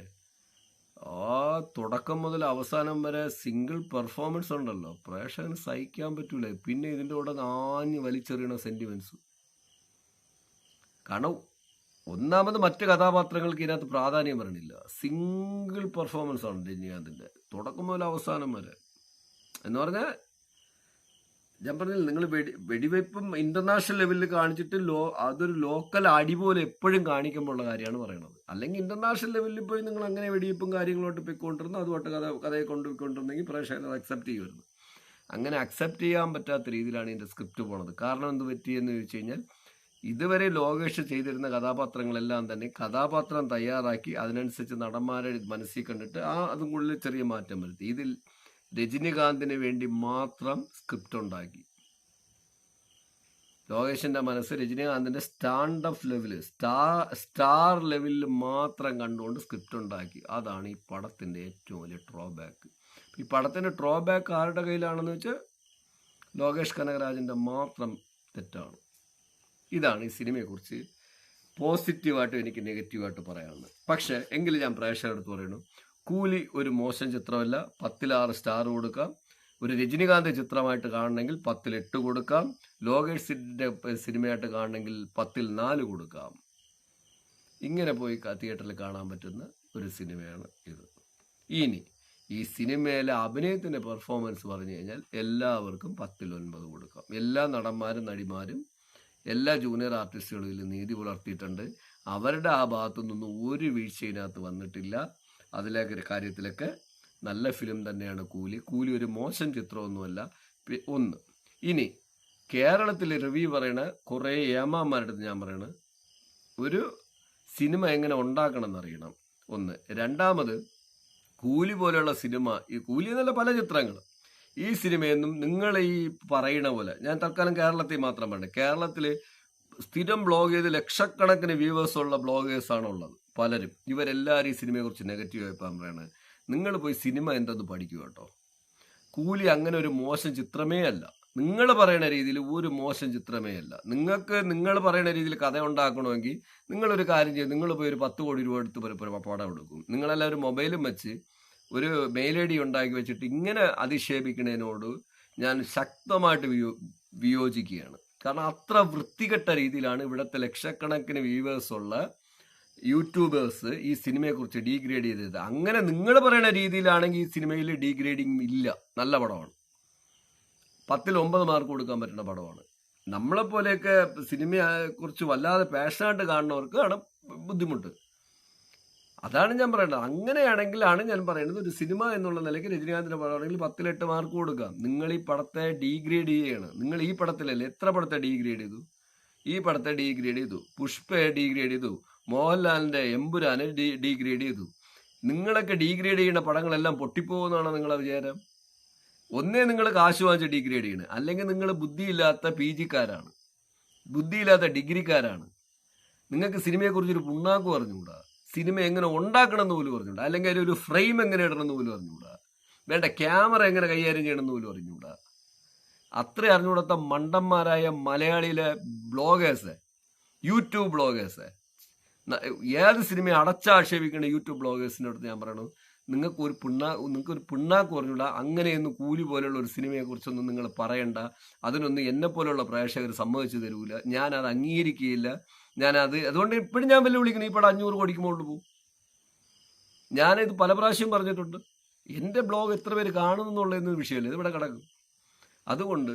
ആ തുടക്കം മുതൽ അവസാനം വരെ സിംഗിൾ പെർഫോമൻസ് ഉണ്ടല്ലോ, പ്രേക്ഷകന് സഹിക്കാൻ പറ്റൂല. പിന്നെ ഇതിൻ്റെ കൂടെ ആഞ്ഞ് വലിച്ചെറിയണ സെന്റിമെന്റ്സ്. കാരണം ഒന്നാമത് മറ്റ് കഥാപാത്രങ്ങൾക്ക് ഇതിനകത്ത് പ്രാധാന്യം പറയണില്ല. സിംഗിൾ പെർഫോമൻസ് ആണ് രജനീകാന്തിൻ്റെ തുടക്കം മുതൽ അവസാനം വരെ. എന്ന് പറഞ്ഞാൽ ഞാൻ പറഞ്ഞില്ല, നിങ്ങൾ വെടിവെപ്പും ഇന്റർനാഷണൽ ലെവലിൽ കാണിച്ചിട്ട് അതൊരു ലോക്കൽ അടി പോലെ എപ്പോഴും കാണിക്കുമ്പോഴുള്ള കാര്യമാണ് പറയണത്. അല്ലെങ്കിൽ ഇന്റർനാഷണൽ ലെവലിൽ പോയി നിങ്ങൾ അങ്ങനെ വെടിവെപ്പും കാര്യങ്ങളോട്ട് പോയിക്കൊണ്ടിരുന്നു, അതുമായിട്ട് കഥയെ കൊണ്ടുപോയിക്കൊണ്ടിരുന്നെങ്കിൽ പ്രേക്ഷകർ അത് അക്സെപ്റ്റ് ചെയ്യുമായിരുന്നു. അങ്ങനെ അക്സെപ്റ്റ് ചെയ്യാൻ പറ്റാത്ത രീതിയിലാണ് ഇതിൻ്റെ സ്ക്രിപ്റ്റ് പോണത്. കാരണം എന്ത് പറ്റിയെന്ന് ചോദിച്ചു കഴിഞ്ഞാൽ ഇതുവരെ ലോകേഷ് ചെയ്തിരുന്ന കഥാപാത്രങ്ങളെല്ലാം തന്നെ കഥാപാത്രം തയ്യാറാക്കി അതിനനുസരിച്ച് നടന്മാരെ മനസ്സിൽ കണ്ടിട്ട് അതും കൂടുതൽ ചെറിയ മാറ്റം വരുത്തി. ഇതിൽ രജനീകാന്തിന് വേണ്ടി മാത്രം സ്ക്രിപ്റ്റ് ഉണ്ടാക്കി. ലോകേഷിന്റെ മനസ്സ് രജനീകാന്തിന്റെ സ്റ്റാൻഡപ്പ് ലെവല്, സ്റ്റാർ ലെവലിൽ മാത്രം കണ്ടുകൊണ്ട് സ്ക്രിപ്റ്റ് ഉണ്ടാക്കി. അതാണ് ഈ പടത്തിന്റെ ഏറ്റവും വലിയ ഡ്രോബാക്ക്. ഈ പടത്തിന്റെ ഡ്രോബാക്ക് ആരുടെ കയ്യിലാണെന്ന് വെച്ചാൽ ലോകേഷ് കനകരാജിന്റെ മാത്രം തെറ്റാണ്. ഇതാണ് ഈ സിനിമയെക്കുറിച്ച് പോസിറ്റീവായിട്ടും എനിക്ക് നെഗറ്റീവായിട്ട് പറയാനുള്ളത്. പക്ഷെ എങ്കിലും ഞാൻ പ്രേക്ഷകരുടെ അടുത്ത് പറയുന്നു, കൂലി ഒരു മോശം ചിത്രമല്ല. 10ൽ 6 സ്റ്റാർ കൊടുക്കാം. ഒരു രജനീകാന്ത് ചിത്രമായിട്ട് കാണണമെങ്കിൽ 10ൽ 8 കൊടുക്കാം. ലോകേഷിന്റെ സിനിമയായിട്ട് കാണണമെങ്കിൽ 10ൽ 4 കൊടുക്കാം. ഇങ്ങനെ പോയി തിയേറ്ററിൽ കാണാൻ പറ്റുന്ന ഒരു സിനിമയാണ് ഇത്. ഇനി ഈ സിനിമയിലെ അഭിനയത്തിന്റെ പെർഫോമൻസ് പറഞ്ഞു കഴിഞ്ഞാൽ എല്ലാവർക്കും 10ൽ 9 കൊടുക്കാം. എല്ലാ നടന്മാരും നടിമാരും എല്ലാ ജൂനിയർ ആർട്ടിസ്റ്റുകളിലും നീതി പുലർത്തിയിട്ടുണ്ട്. അവരുടെ ആ ഭാഗത്തു നിന്നും ഒരു വീഴ്ചയിനകത്ത് വന്നിട്ടില്ല. കാര്യത്തിലൊക്കെ നല്ല ഫിലിം തന്നെയാണ് കൂലി ഒരു മോശം ചിത്രമൊന്നുമല്ല. ഒന്ന്, ഇനി കേരളത്തിൽ റിവ്യൂ പറയണ കുറേ ഏമാന്മാരുടെ അടുത്ത് ഞാൻ പറയണ ഒരു സിനിമ എങ്ങനെ ഉണ്ടാക്കണം എന്നറിയണം. ഒന്ന്. രണ്ടാമത്, കൂലി പോലെയുള്ള സിനിമ, ഈ കൂലി എന്നല്ല പല ചിത്രങ്ങൾ, ഈ സിനിമയൊന്നും നിങ്ങൾ ഈ പറയണ പോലെ, ഞാൻ തൽക്കാലം കേരളത്തിൽ മാത്രം പറയണേ, കേരളത്തിൽ സ്ഥിരം ബ്ലോഗ് ചെയ്ത് ലക്ഷക്കണക്കിന് വ്യൂവേഴ്സ് ഉള്ള ബ്ലോഗേഴ്സാണ് ഉള്ളത് പലരും. ഇവരെല്ലാവരും ഈ സിനിമയെക്കുറിച്ച് നെഗറ്റീവ് അഭിപ്രായം പറയണത്. നിങ്ങൾ പോയി സിനിമ എന്തെന്ന് പഠിക്കുക കേട്ടോ. കൂലി അങ്ങനെ ഒരു മോശം ചിത്രമേ അല്ല. നിങ്ങൾ പറയുന്ന രീതിയിൽ ഒരു മോശം ചിത്രമേ അല്ല. നിങ്ങൾ പറയുന്ന രീതിയിൽ കഥ ഉണ്ടാക്കണമെങ്കിൽ നിങ്ങളൊരു കാര്യം ചെയ്യും, നിങ്ങൾ പോയി ഒരു 10 കോടി രൂപ എടുത്ത് പടം എടുക്കും. നിങ്ങളെല്ലാവരും മൊബൈലും വെച്ച് ഒരു മെയിൽ ഐ ഡി ഉണ്ടാക്കി വെച്ചിട്ട് ഇങ്ങനെ അധിക്ഷേപിക്കുന്നതിനോട് ഞാൻ ശക്തമായിട്ട് വിയോജിക്കുകയാണ്. കാരണം അത്ര വൃത്തികെട്ട രീതിയിലാണ് ഇവിടുത്തെ ലക്ഷക്കണക്കിന് വ്യൂവേഴ്സ് ഉള്ള യൂട്യൂബേഴ്സ് ഈ സിനിമയെക്കുറിച്ച് ഡീഗ്രേഡ് ചെയ്തത്. അങ്ങനെ നിങ്ങൾ പറയുന്ന രീതിയിലാണെങ്കിൽ ഈ സിനിമയിൽ ഡീഗ്രേഡിങ് ഇല്ല, നല്ല പടമാണ്. 10ൽ 9 മാർക്ക് കൊടുക്കാൻ പറ്റുന്ന പടമാണ്. നമ്മളെപ്പോലെയൊക്കെ സിനിമയെക്കുറിച്ച് വല്ലാതെ പാഷനായിട്ട് കാണുന്നവർക്കാണ് ബുദ്ധിമുട്ട്. അതാണ് ഞാൻ പറയുന്നത്. അങ്ങനെയാണെങ്കിലാണ് ഞാൻ പറയുന്നത് ഒരു സിനിമ എന്നുള്ള നിലയ്ക്ക് രജനീകാന്തിന്റെ പടമാണെങ്കിൽ 10ൽ 8 മാർക്ക് കൊടുക്കാം. നിങ്ങൾ ഈ പടത്തെ ഡീഗ്രേഡ് ചെയ്യുകയാണ്. നിങ്ങൾ ഈ പടത്തിലല്ലേ എത്ര പടത്തെ ഡീഗ്രേഡ് ചെയ്തു? ഈ പടത്തെ ഡീഗ്രേഡ് ചെയ്തു, പുഷ്പയെ ഡീഗ്രേഡ് ചെയ്തു, മോഹൻലാലിന്റെ എമ്പുരാനെ ഡീഗ്രേഡ് ചെയ്തു. നിങ്ങളൊക്കെ ഡീഗ്രേഡ് ചെയ്യുന്ന പടങ്ങളെല്ലാം പൊട്ടിപ്പോകുന്നതാണോ നിങ്ങളെ വിചാരം? ഒന്നേ നിങ്ങൾ കാശ് വാങ്ങിച്ച് ഡീഗ്രേഡ് ചെയ്യണം, അല്ലെങ്കിൽ നിങ്ങൾ ബുദ്ധിയില്ലാത്ത PG-ക്കാരാണ്, ബുദ്ധിയില്ലാത്ത ഡിഗ്രിക്കാരാണ്. നിങ്ങൾക്ക് സിനിമയെക്കുറിച്ചൊരു പുണ്ണാക്ക് പറഞ്ഞുകൂടാ, സിനിമ എങ്ങനെ ഉണ്ടാക്കണം എന്ന് പോലും പറഞ്ഞുകൂടാ, അല്ലെങ്കിൽ അതിലൊരു ഫ്രെയിം എങ്ങനെ ഇടണം എന്ന് പോലും അറിഞ്ഞുകൂടാ, വേണ്ട ക്യാമറ എങ്ങനെ കൈകാര്യം ചെയ്യണം എന്ന് പോലും അറിഞ്ഞുകൂടാ. അത്ര അറിഞ്ഞുകൂടാത്ത മണ്ടന്മാരായ മലയാളിയിലെ ബ്ലോഗേഴ്സ്, യൂട്യൂബ് ബ്ലോഗേഴ്സ്, ഏത് സിനിമയെ അടച്ചാക്ഷേപിക്കുന്ന യൂട്യൂബ് ബ്ലോഗേഴ്സിൻ്റെ അടുത്ത് ഞാൻ പറയണു, നിങ്ങൾക്കൊരു പിണ്ണാക്ക് പറഞ്ഞൂടാ. അങ്ങനെയൊന്നും കൂലി പോലെയുള്ള ഒരു സിനിമയെക്കുറിച്ചൊന്നും നിങ്ങൾ പറയണ്ട. അതിനൊന്നും എന്നെ പോലെയുള്ള പ്രേക്ഷകർ സമ്മതിച്ചു തരൂല. ഞാനത് അംഗീകരിക്കുകയില്ല. അതുകൊണ്ട് ഇപ്പോഴും ഞാൻ വെല്ലുവിളിക്കുന്നു, ഈ പടം 500 കോടിക്ക് മുകളിൽ പോകും. ഞാനിത് പല പ്രാവശ്യം പറഞ്ഞിട്ടുണ്ട്. എൻ്റെ ബ്ലോഗ് എത്ര പേര് കാണുന്നു എന്നുള്ളതൊന്നും വിഷയമല്ല, ഇത് ഇവിടെ കിടക്കും. അതുകൊണ്ട്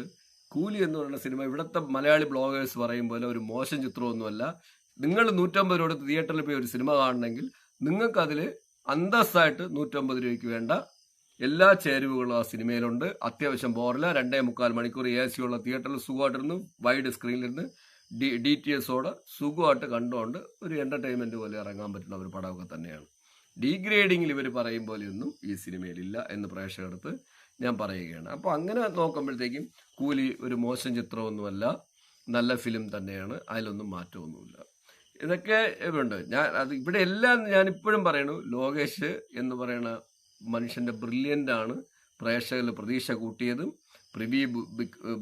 കൂലി എന്ന് പറയുന്ന സിനിമ ഇവിടുത്തെ മലയാളി ബ്ലോഗേഴ്സ് പറയും പോലെ ഒരു മോശം ചിത്രമൊന്നുമല്ല. നിങ്ങൾ 150 രൂപ തിയേറ്ററിൽ പോയി ഒരു സിനിമ കാണണമെങ്കിൽ നിങ്ങൾക്കതിൽ അന്തസ്സായിട്ട് 150 രൂപയ്ക്ക് വേണ്ട എല്ലാ ചേരുവകളും ആ സിനിമയിലുണ്ട്. അത്യാവശ്യം ബോറില്ല. 2.25 മണിക്കൂർ AC ഉള്ള തിയേറ്ററിൽ സുഖമായിട്ടിരുന്ന് വൈഡ് സ്ക്രീനിലിരുന്ന് DTSോടെ സുഖമായിട്ട് കണ്ടുകൊണ്ട് ഒരു എൻ്റർടൈൻമെൻറ്റ് പോലെ ഇറങ്ങാൻ പറ്റുന്ന ഒരു പടമൊക്കെ തന്നെയാണ്. ഡീഗ്രേഡിങ്ങിൽ ഇവർ പറയും പോലെയൊന്നും ഈ സിനിമയിലില്ല എന്ന് പ്രേക്ഷകർക്ക് ഞാൻ പറയുകയാണ്. അപ്പോൾ അങ്ങനെ നോക്കുമ്പോഴത്തേക്കും കൂലി ഒരു മോശം ചിത്രമൊന്നുമല്ല, നല്ല ഫിലിം തന്നെയാണ്, അതിലൊന്നും മാറ്റമൊന്നുമില്ല. ഇതൊക്കെ ഉണ്ട്. ഇവിടെ എല്ലാം ഞാൻ ഇപ്പോഴും പറയണു, ലോകേഷ് എന്ന് പറയുന്ന മനുഷ്യൻ്റെ ബ്രില്യൻ്റ് ആണ്. പ്രേക്ഷകരിൽ പ്രതീക്ഷ കൂട്ടിയതും പ്രിവ്യൂ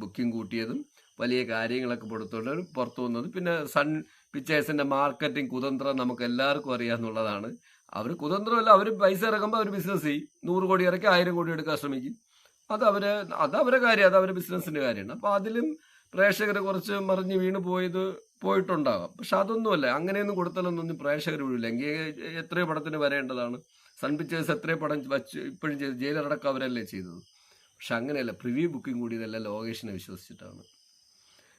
ബുക്കിംഗ് കൂട്ടിയതും വലിയ കാര്യങ്ങളൊക്കെ പുറത്തു വന്നത്. പിന്നെ സൺ പിക്ചേഴ്സിൻ്റെ മാർക്കറ്റിംഗ് കുതന്ത്രം നമുക്ക് എല്ലാവർക്കും അറിയാമെന്നുള്ളതാണ്. അവർ കുതന്ത്രമല്ല, അവർ പൈസ ഇറക്കുമ്പോൾ അവർ ബിസിനസ് ചെയ്യും. 100 കോടി ഇറക്കി 1000 കോടി എടുക്കാൻ ശ്രമിക്കും. അതവരെ കാര്യം, അത് അവരുടെ ബിസിനസ്സിൻ്റെ കാര്യമാണ്. അപ്പോൾ അതിലും പ്രേക്ഷകർ കുറച്ച് മറിഞ്ഞ് വീണ് പോയിട്ടുണ്ടാകാം. പക്ഷെ അതൊന്നുമല്ല, അങ്ങനെയൊന്നും കൊടുത്താലൊന്നും പ്രേക്ഷകർ വീഴില്ല. എങ്കിൽ എത്രയോ പടത്തിന് വരേണ്ടതാണ്. സൺ പിക്ചേഴ്സ് എത്രയോ പടം വച്ച് ഇപ്പോഴും ചെയ്ത്, ജയിലടക്കം അവരല്ലേ ചെയ്തത്. പക്ഷെ അങ്ങനെയല്ല, പ്രിവ്യൂ ബുക്കിംഗ് കൂടി ഇതെല്ലാം ലോകേഷിനെ വിശ്വസിച്ചിട്ടാണ്.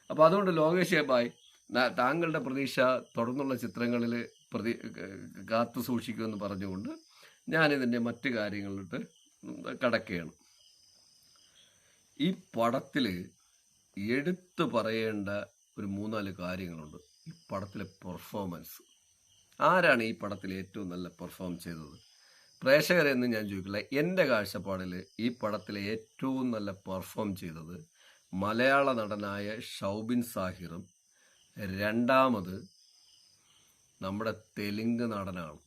അപ്പോൾ അതുകൊണ്ട് ലോകേഷ് ബായ്, താങ്കളുടെ പ്രതീക്ഷ തുടർന്നുള്ള ചിത്രങ്ങളിൽ കാത്തു സൂക്ഷിക്കുമെന്ന് പറഞ്ഞുകൊണ്ട് ഞാനിതിൻ്റെ മറ്റു കാര്യങ്ങളിലോട്ട് കടക്കുകയാണ്. ഈ പടത്തിൽ എടുത്തു പറയേണ്ട ഒരു 3-4 കാര്യങ്ങളുണ്ട്. ഈ പടത്തിലെ പെർഫോമൻസ്. ആരാണ് ഈ പടത്തിൽ ഏറ്റവും നല്ല പെർഫോം ചെയ്തത്? പ്രേക്ഷകരെന്ന് ഞാൻ ചോദിക്കില്ല. എൻ്റെ കാഴ്ചപ്പാടിൽ ഈ പടത്തിലെ ഏറ്റവും നല്ല പെർഫോം ചെയ്തത് മലയാള നടനായ ഷൗബിൻ സാഹിറും, രണ്ടാമത് നമ്മുടെ തെലുങ്ക് നടനാണ്.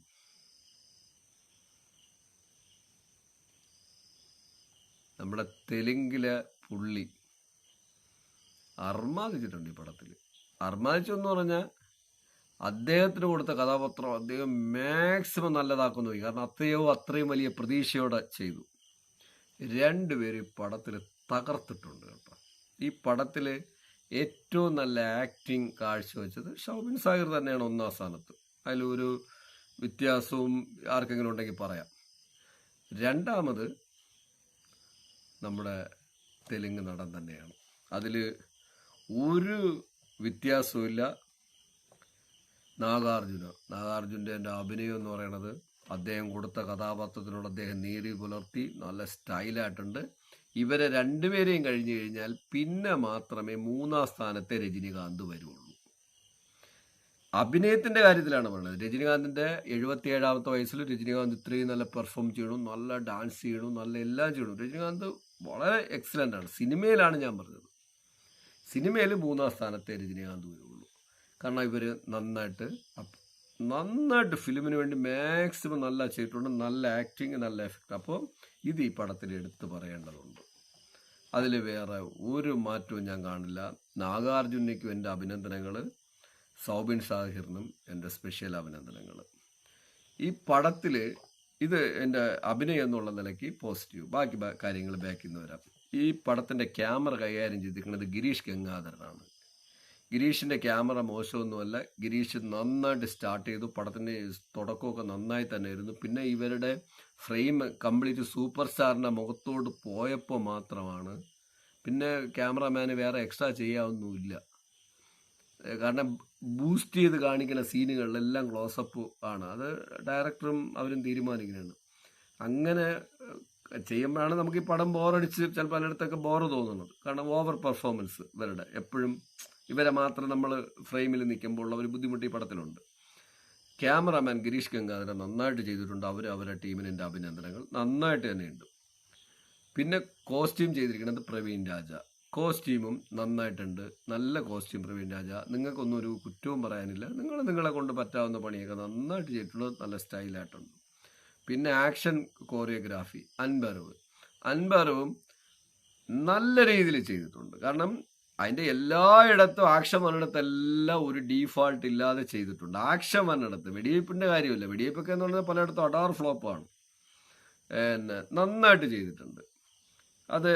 നമ്മുടെ തെലുങ്കിലെ പുള്ളി അർമാദിച്ചിട്ടുണ്ട് ഈ പടത്തിൽ. അർമാദിച്ചെന്ന് പറഞ്ഞാൽ അദ്ദേഹത്തിന് കൊടുത്ത കഥാപാത്രം അദ്ദേഹം മാക്സിമം നല്ലതാക്കുന്നു പോയി. കാരണം അത്രയും വലിയ പ്രതീക്ഷയോടെ ചെയ്തു. രണ്ടുപേരും ഈ പടത്തിൽ തകർത്തിട്ടുണ്ട് കേട്ടോ. ഈ പടത്തിൽ ഏറ്റവും നല്ല ആക്ടിങ് കാഴ്ചവെച്ചത് ഷൗബിൻ സാഹിർ തന്നെയാണ് 1ാം സ്ഥാനത്ത്. അതിലൊരു വ്യത്യാസവും ആർക്കെങ്കിലും ഉണ്ടെങ്കിൽ പറയാം. രണ്ടാമത് നമ്മുടെ തെലുങ്ക് നടൻ തന്നെയാണ്. അതിൽ ഒരു വ്യത്യാസവുമില്ല. നാഗാർജുൻ്റെ അഭിനയം എന്ന് പറയുന്നത്, അദ്ദേഹം കൊടുത്ത കഥാപാത്രത്തിനോട് അദ്ദേഹം നീതി പുലർത്തി, നല്ല സ്റ്റൈലായിട്ടുണ്ട്. ഇവരെ രണ്ടുപേരെയും കഴിഞ്ഞു കഴിഞ്ഞാൽ പിന്നെ മാത്രമേ 3ാം സ്ഥാനത്തെ രജനികാന്ത് വരുള്ളൂ. അഭിനയത്തിൻ്റെ കാര്യത്തിലാണ് പറയുന്നത്. രജനികാന്തിൻ്റെ 77ാമത്തെ വയസ്സിൽ രജനികാന്ത് ഇത്രയും നല്ല പെർഫോം ചെയ്യണം, നല്ല ഡാൻസ് ചെയ്യണം, നല്ല എല്ലാം ചെയ്യണം. രജനികാന്ത് വളരെ എക്സലൻ്റ് ആണ്. സിനിമയിലാണ് ഞാൻ പറഞ്ഞത്. സിനിമയിൽ 3ാം സ്ഥാനത്തെ രജനികാന്ത് വരുള്ളൂ. കാരണം ഇവർ നന്നായിട്ട് ഫിലിമിന് വേണ്ടി മാക്സിമം നല്ല ചെയ്തിട്ടുണ്ട്. നല്ല ആക്ടിങ്, നല്ല എഫക്റ്റ്. അപ്പോൾ ഇത് ഈ പടത്തിൽ എടുത്തു പറയേണ്ടതുണ്ട്. അതിൽ വേറെ ഒരു മാറ്റവും ഞാൻ കാണില്ല. നാഗാർജുനയ്ക്കും എൻ്റെ അഭിനന്ദനങ്ങൾ, ഷൗബിൻ സാഹിറിനും എൻ്റെ സ്പെഷ്യൽ അഭിനന്ദനങ്ങൾ. ഈ പടത്തിൽ ഇത് എൻ്റെ അഭിനയം എന്നുള്ള നിലയ്ക്ക് പോസിറ്റീവ്. ബാക്കി കാര്യങ്ങൾ ബാക്കിൽ നിന്ന് വരാം. ഈ പടത്തിൻ്റെ ക്യാമറ കൈകാര്യം ചെയ്തിരിക്കുന്നത് ഗിരീഷ് ഗംഗാധരനാണ്. ഗിരീഷിൻ്റെ ക്യാമറ മോശമൊന്നുമല്ല. ഗിരീഷ് നന്നായിട്ട് സ്റ്റാർട്ട് ചെയ്തു. പടത്തിൻ്റെ തുടക്കമൊക്കെ നന്നായി തന്നെ ആയിരുന്നു. പിന്നെ ഇവരുടെ ഫ്രെയിം കംപ്ലീറ്റ് സൂപ്പർ സ്റ്റാറിൻ്റെ മുഖത്തോട് പോയപ്പോൾ മാത്രമാണ്, പിന്നെ ക്യാമറമാന് വേറെ എക്സ്ട്രാ ചെയ്യാവുന്നില്ല. കാരണം ബൂസ്റ്റ് ചെയ്ത് കാണിക്കുന്ന സീനുകളിലെല്ലാം ക്ലോസപ്പ് ആണ്. അത് ഡയറക്ടറും അവരും തീരുമാനിക്കുന്നതാണ്. അങ്ങനെ ചെയ്യുമ്പോഴാണ് നമുക്ക് ഈ പടം ബോറടിച്ച് ചിലപ്പോൾ പലയിടത്തൊക്കെ ബോറ് തോന്നുന്നത്. കാരണം ഓവർ പെർഫോമൻസ് ഇവരുടെ എപ്പോഴും, ഇവരെ മാത്രം നമ്മൾ ഫ്രെയിമിൽ നിൽക്കുമ്പോൾ ഉള്ള ഒരു ബുദ്ധിമുട്ട് ഈ പടത്തിലുണ്ട്. ക്യാമറാമാൻ ഗിരീഷ് ഗംഗാധരൻ നന്നായിട്ട് ചെയ്തിട്ടുണ്ട്. അവരുടെ ടീമിന് എൻ്റെ അഭിനന്ദനങ്ങൾ. നന്നായിട്ട് തന്നെയുണ്ട്. പിന്നെ കോസ്റ്റ്യൂം ചെയ്തിരിക്കുന്നത് പ്രവീൺ രാജ. കോസ്റ്റ്യൂമും നന്നായിട്ടുണ്ട്. നല്ല കോസ്റ്റ്യൂം പ്രവീൺ രാജ. നിങ്ങൾക്കൊന്നും ഒരു കുറ്റവും പറയാനില്ല. നിങ്ങളെ കൊണ്ട് പറ്റാവുന്ന പണിയൊക്കെ നന്നായിട്ട് ചെയ്തിട്ടുണ്ട്. നല്ല സ്റ്റൈലായിട്ടുണ്ട്. പിന്നെ ആക്ഷൻ കോറിയോഗ്രാഫി അൻബർവും നല്ല രീതിയിൽ ചെയ്തിട്ടുണ്ട്. കാരണം അതിൻ്റെ എല്ലായിടത്തും ആക്ഷൻ വന്നിടത്തെല്ലാം ഒരു ഡീഫാൾട്ട് ഇല്ലാതെ ചെയ്തിട്ടുണ്ട്. ആക്ഷൻ വന്നിടത്ത് വെടിവയ്പ്പിൻ്റെ കാര്യമില്ല. വെടിവയ്പ്പൊക്കെ എന്ന് പറഞ്ഞാൽ പലയിടത്തും അടാർ ഫ്ലോപ്പാണ്. നന്നായിട്ട് ചെയ്തിട്ടുണ്ട്. അത്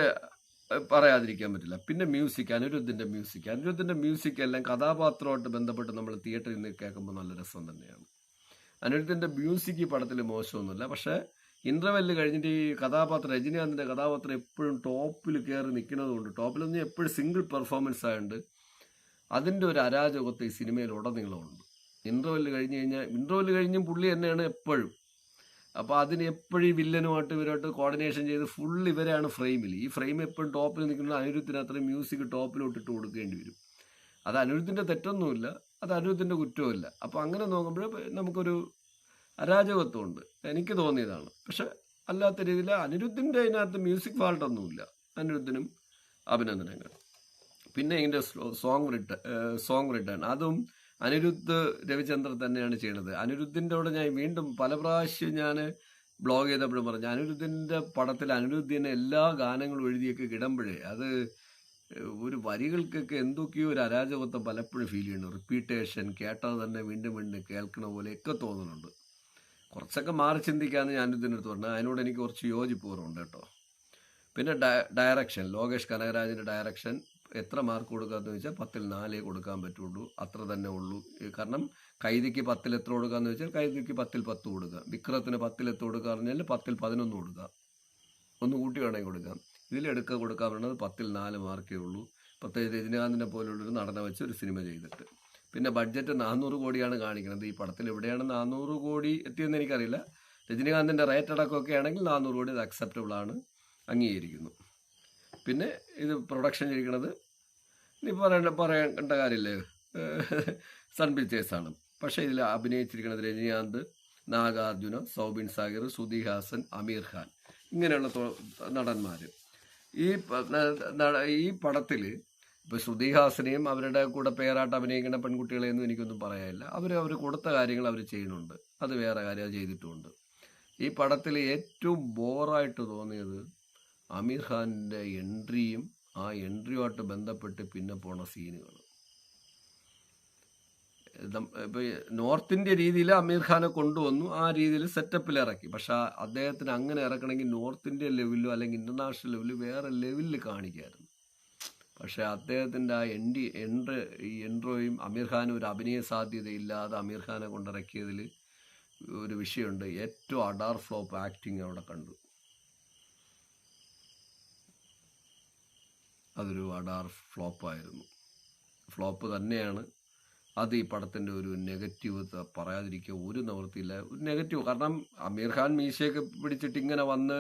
പറയാതിരിക്കാൻ പറ്റില്ല. പിന്നെ അനിരുദ്ധിൻ്റെ മ്യൂസിക് എല്ലാം കഥാപാത്രമായിട്ട് ബന്ധപ്പെട്ട് നമ്മൾ തിയേറ്ററിൽ നിന്ന് കേൾക്കുമ്പോൾ നല്ല രസം തന്നെയാണ്. അനിരുദ്ധിൻ്റെ മ്യൂസിക് ഈ പടത്തിൽ മോശമൊന്നുമില്ല. പക്ഷേ ഇൻ്റർവെല്ല് കഴിഞ്ഞിട്ട് ഈ രജനീകാന്തിൻ്റെ കഥാപാത്രം എപ്പോഴും ടോപ്പിൽ കയറി നിൽക്കുന്നതുകൊണ്ട്, ടോപ്പിലൊന്നും എപ്പോഴും സിംഗിൾ പെർഫോമൻസ് ആയതുകൊണ്ട് അതിൻ്റെ ഒരു അരാജകത്വം ഈ സിനിമയിൽ ഉടനീളമുണ്ട്. ഇൻ്റർവെല്ല് കഴിഞ്ഞും പുള്ളി തന്നെയാണ് എപ്പോഴും. അപ്പോൾ അതിന് എപ്പോഴും ഈ വില്ലനുമായിട്ട് ഇവരുമായിട്ട് കോർഡിനേഷൻ ചെയ്ത് ഫുൾ ഇവരാണ് ഫ്രെയിമിൽ. ഈ ഫ്രെയിം എപ്പോഴും ടോപ്പിൽ നിൽക്കുന്നത് അനിരുദ്ധിന് അത്രയും മ്യൂസിക് ടോപ്പിലോട്ടിട്ട് കൊടുക്കേണ്ടി വരും. അത് അനിരുദ്ധിൻ്റെ തെറ്റൊന്നുമില്ല, അത് അനിരുദ്ധിൻ്റെ കുറ്റവുമില്ല. അപ്പോൾ അങ്ങനെ നോക്കുമ്പോൾ നമുക്കൊരു അരാജകത്വമുണ്ട്, എനിക്ക് തോന്നിയതാണ്. പക്ഷെ അല്ലാത്ത രീതിയിൽ അനിരുദ്ധിൻ്റെ അതിനകത്ത് മ്യൂസിക് ഫാൾട്ടൊന്നുമില്ല. അനിരുദ്ധിനും അഭിനന്ദനങ്ങൾ. പിന്നെ ഇതിൻ്റെ സോങ് റിട്ടേൺ അതും അനിരുദ്ധ് രവിചന്ദ്രൻ തന്നെയാണ് ചെയ്യണത്. അനിരുദ്ധിൻ്റെ കൂടെ ഞാൻ വീണ്ടും പല പ്രാവശ്യം ഞാൻ ബ്ലോഗ് ചെയ്തപ്പോഴും പറഞ്ഞു, അനിരുദ്ധിൻ്റെ പടത്തിൽ അനിരുദ്ധിനെ എല്ലാ ഗാനങ്ങളും എഴുതിയൊക്കെ ഇടുമ്പോഴേ അത് ഒരു വരികൾക്കൊക്കെ എന്തൊക്കെയോ ഒരു അരാജകത്വം പലപ്പോഴും ഫീൽ ചെയ്യുന്നു. റിപ്പീറ്റേഷൻ, കേട്ടത് തന്നെ വീണ്ടും വീണ്ടും കേൾക്കണ പോലെയൊക്കെ തോന്നുന്നുണ്ട്. കുറച്ചൊക്കെ മാറി ചിന്തിക്കാമെന്ന് ഞാൻ ഇതിൻ്റെ അടുത്ത് പറഞ്ഞു. അതിനോട് എനിക്ക് കുറച്ച് യോജിപ്പൂർവ്വമുണ്ട് കേട്ടോ. പിന്നെ ഡയറക്ഷൻ, ലോകേഷ് കനകരാജിൻ്റെ ഡയറക്ഷൻ എത്ര മാർക്ക് കൊടുക്കാമെന്ന് ചോദിച്ചാൽ 10ൽ 4 കൊടുക്കാൻ പറ്റുള്ളൂ. അത്ര തന്നെ ഉള്ളൂ. കാരണം കൈദിക്ക് 10ൽ എത്ര കൊടുക്കാമെന്ന് ചോദിച്ചാൽ കൈദിക്ക് 10ൽ 10 കൊടുക്കാം. വിക്രത്തിന് 10ൽ എത്ര കൊടുക്കുക പറഞ്ഞാൽ 10ൽ 11 കൊടുക്കാം. ഒന്ന് കൂട്ടി വേണമെങ്കിൽ കൊടുക്കാം. ഇതിലെടുക്കുക കൊടുക്കാൻ പറയുന്നത് 10ൽ 4 മാർക്കേ ഉള്ളൂ. പ്രത്യേകിച്ച് രജനീകാന്തിനെ പോലുള്ളൊരു നടനെ വെച്ച് ഒരു സിനിമ ചെയ്തിട്ട്. പിന്നെ ബഡ്ജറ്റ് 400 കോടിയാണ് കാണിക്കുന്നത്. ഈ പടത്തിൽ എവിടെയാണ് 400 കോടി എത്തിയെന്ന് എനിക്കറിയില്ല. രജനീകാന്തിൻ്റെ റേറ്റ് അടക്കമൊക്കെ ആണെങ്കിൽ 400 കോടി അത് അക്സെപ്റ്റബിൾ ആണ്, അംഗീകരിക്കുന്നു. പിന്നെ ഇത് പ്രൊഡക്ഷൻ ചെയ്തിരിക്കുന്നത് ഇനി പറയേണ്ട കാര്യമില്ലേ, സൺ പിക്ചേഴ്സാണ്. പക്ഷേ ഇതിൽ അഭിനയിച്ചിരിക്കുന്നത് രജനീകാന്ത്, നാഗാർജുന, സൗബിൻ സാഗർ, ശ്രുതി ഹാസൻ, അമീർ ഖാൻ, ഇങ്ങനെയുള്ള നടന്മാർ. ഈ പടത്തിൽ ഇപ്പോൾ ശ്രുതി ഹാസനെയും അവരുടെ കൂടെ പേരായിട്ട് അഭിനയിക്കുന്ന പെൺകുട്ടികളെയൊന്നും എനിക്കൊന്നും പറയാനില്ല. അവർ കൊടുത്ത കാര്യങ്ങൾ അവർ ചെയ്യുന്നുണ്ട്, അത് വേറെ കാര്യം ചെയ്തിട്ടുമുണ്ട്. ഈ പടത്തിൽ ഏറ്റവും ബോറായിട്ട് തോന്നിയത് അമീർ ഖാനിൻ്റെ എൻട്രിയും ആ എൻട്രിയുമായിട്ട് ബന്ധപ്പെട്ട് പിന്നെ പോണ സീനുകൾ. ഇപ്പോൾ നോർത്ത് ഇന്ത്യ രീതിയിൽ അമീർ ഖാനെ കൊണ്ടുവന്നു, ആ രീതിയിൽ സെറ്റപ്പിൽ ഇറക്കി. പക്ഷെ അദ്ദേഹത്തിന് അങ്ങനെ ഇറക്കണമെങ്കിൽ നോർത്ത് ഇന്ത്യ ലെവലിലോ അല്ലെങ്കിൽ ഇൻ്റർനാഷണൽ ലെവലിൽ വേറെ ലെവലിൽ കാണിക്കായിരുന്നു. പക്ഷേ അദ്ദേഹത്തിൻ്റെ ആ എൻട്രോയും അമീർ ഖാനും ഒരു അഭിനയ സാധ്യതയില്ലാതെ അമീർ ഖാനെ കൊണ്ടിറക്കിയതിൽ ഒരു വിഷയമുണ്ട്. ഏറ്റവും അഡാർ ഫ്ലോപ്പ് ആക്ടിങ് അവിടെ കണ്ടു. അതൊരു അഡാർ ഫ്ലോപ്പായിരുന്നു. ഫ്ലോപ്പ് തന്നെയാണ്. അത് ഈ പടത്തിൻ്റെ ഒരു നെഗറ്റീവ് പറയാതിരിക്കുക ഒരു നിവൃത്തിയില്ല. ഒരു നെഗറ്റീവ് കാരണം അമീർ ഖാൻ മീശയൊക്കെ പിടിച്ചിട്ട് ഇങ്ങനെ വന്ന്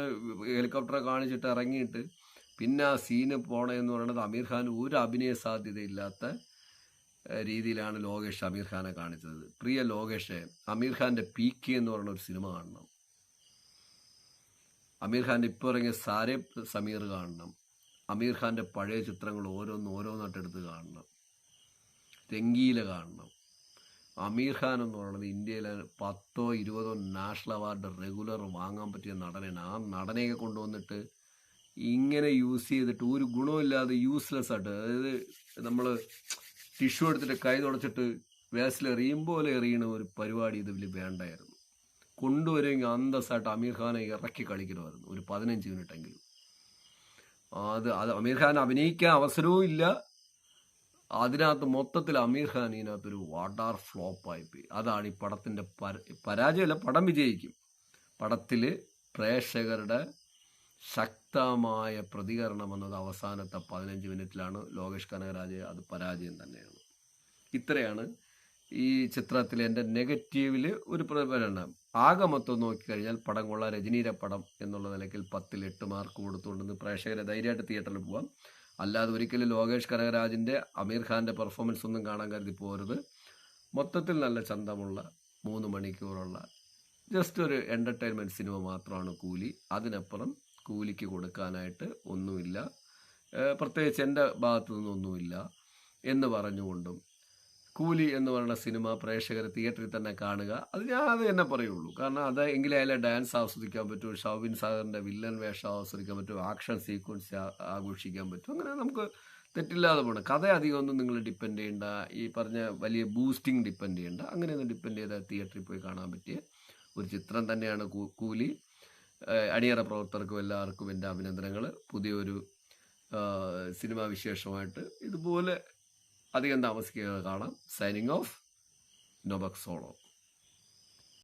ഹെലികോപ്റ്ററെ കാണിച്ചിട്ട് ഇറങ്ങിയിട്ട് പിന്നെ ആ സീന് പോണതെന്ന് പറയുന്നത് അമീർ ഖാൻ ഒരു അഭിനയ സാധ്യതയില്ലാത്ത രീതിയിലാണ് ലോകേഷ് അമീർ ഖാനെ കാണിച്ചത്. പ്രിയ ലോകേഷ്, അമീർ ഖാൻ്റെ PK എന്ന് പറയുന്ന ഒരു സിനിമ കാണണം. അമീർ ഖാൻ്റെ ഇപ്പോൾ ഇറങ്ങിയ സാരേ സമീർ കാണണം. അമീർ ഖാൻ്റെ പഴയ ചിത്രങ്ങൾ ഓരോന്നായിട്ട് എടുത്ത് കാണണം. രംഗീല കാണണം. അമീർ ഖാൻ എന്ന് പറയുന്നത് ഇന്ത്യയിലെ 10ഓ 20ഓ നാഷണൽ അവാർഡ് റെഗുലർ വാങ്ങാൻ പറ്റിയ നടനാണ്. ആ നടനെയൊക്കെ കൊണ്ടുവന്നിട്ട് ഇങ്ങനെ യൂസ് ചെയ്തിട്ട് ഒരു ഗുണമില്ലാതെ യൂസ്ലെസ് ആയിട്ട്, അതായത് നമ്മൾ ടിഷ്യൂ എടുത്തിട്ട് കൈ തുടച്ചിട്ട് വേസ്റ്റിൽ എറിയും പോലെ എറിയണ ഒരു പരിപാടി ഇതിൽ വേണ്ടായിരുന്നു. കൊണ്ടുവരുമെങ്കിൽ അന്തസ്സായിട്ട് അമീർ ഖാനെ ഇറക്കി കളിക്കണമായിരുന്നു ഒരു 15 മിനിറ്റെങ്കിലും. അത് അമീർ ഖാൻ അഭിനയിക്കാൻ അവസരവും ഇല്ല. അതിനകത്ത് മൊത്തത്തിൽ അമീർ ഖാൻ ഇതിനകത്തൊരു വാട്ടാർ ഫ്ലോപ്പായിപ്പോയി. അതാണ് ഈ പടത്തിൻ്റെ പരാജയമല്ല, പടം വിജയിക്കും. പടത്തിൽ പ്രേക്ഷകരുടെ ശക്തമായ പ്രതികരണം എന്നത് അവസാനത്തെ 15 മിനിറ്റിലാണ്. ലോകേഷ് കനകരാജ് അത് പരാജയം തന്നെയാണ്. ഇത്രയാണ് ഈ ചിത്രത്തിൽ എൻ്റെ നെഗറ്റീവിൽ ഒരു പ്രതിഫലനം. ആകെ മൊത്തം നോക്കിക്കഴിഞ്ഞാൽ പടം കൊള്ളാം. രജനീയുടെ പടം എന്നുള്ള നിലയ്ക്ക് 10ൽ 8 മാർക്ക് കൊടുത്തുകൊണ്ടെന്ന് പ്രേക്ഷകരെ ധൈര്യമായിട്ട് തിയേറ്ററിൽ പോകാം. അല്ലാതെ ഒരിക്കലും ലോകേഷ് കനകരാജിൻ്റെ അമീർ ഖാൻ്റെ പെർഫോമൻസ് ഒന്നും കാണാൻ കരുതി പോരുത്. മൊത്തത്തിൽ നല്ല ചന്തമുള്ള 3 മണിക്കൂറുള്ള ജസ്റ്റ് ഒരു എൻ്റർടൈൻമെൻറ്റ് സിനിമ മാത്രമാണ് കൂലി. അതിനപ്പുറം കൂലിക്ക് കൊടുക്കാനായിട്ട് ഒന്നുമില്ല. പ്രത്യേകിച്ച് എൻ്റെ ഭാഗത്തു നിന്നൊന്നുമില്ല എന്ന് പറഞ്ഞുകൊണ്ടും കൂലി എന്ന് പറയുന്ന സിനിമ പ്രേക്ഷകർ തിയേറ്ററിൽ തന്നെ കാണുക. അത് തന്നെ പറയുള്ളൂ. കാരണം അത് എങ്കിലേ അതിലെ ഡാൻസ് ആസ്വദിക്കാൻ പറ്റൂ, ഷൗബിൻ സാഗറിൻ്റെ വില്ലൻ വേഷം ആസ്വദിക്കാൻ പറ്റും, ആക്ഷൻ സീക്വൻസ് ആഘോഷിക്കാൻ പറ്റും. അങ്ങനെ നമുക്ക് തെറ്റില്ലാതെ പോകണം. കഥ അധികം ഒന്നും നിങ്ങൾ ഡിപ്പെൻഡ് ചെയ്യേണ്ട, ഈ പറഞ്ഞ വലിയ ബൂസ്റ്റിംഗ് ഡിപ്പെൻഡ് ചെയ്യേണ്ട. അങ്ങനെയൊന്നും ഡിപ്പെൻഡ് ചെയ്താൽ തിയേറ്ററിൽ പോയി കാണാൻ പറ്റിയ ഒരു ചിത്രം തന്നെയാണ് കൂലി. അണിയറ പ്രവർത്തകർക്കും എല്ലാവർക്കും എൻ്റെ അഭിനന്ദനങ്ങൾ. പുതിയൊരു സിനിമാ വിശേഷമായിട്ട് ഇതുപോലെ അധികം താമസിക്കാതെ കാണാം. സൈനിങ് ഓഫ്, നോബക് സോളോ.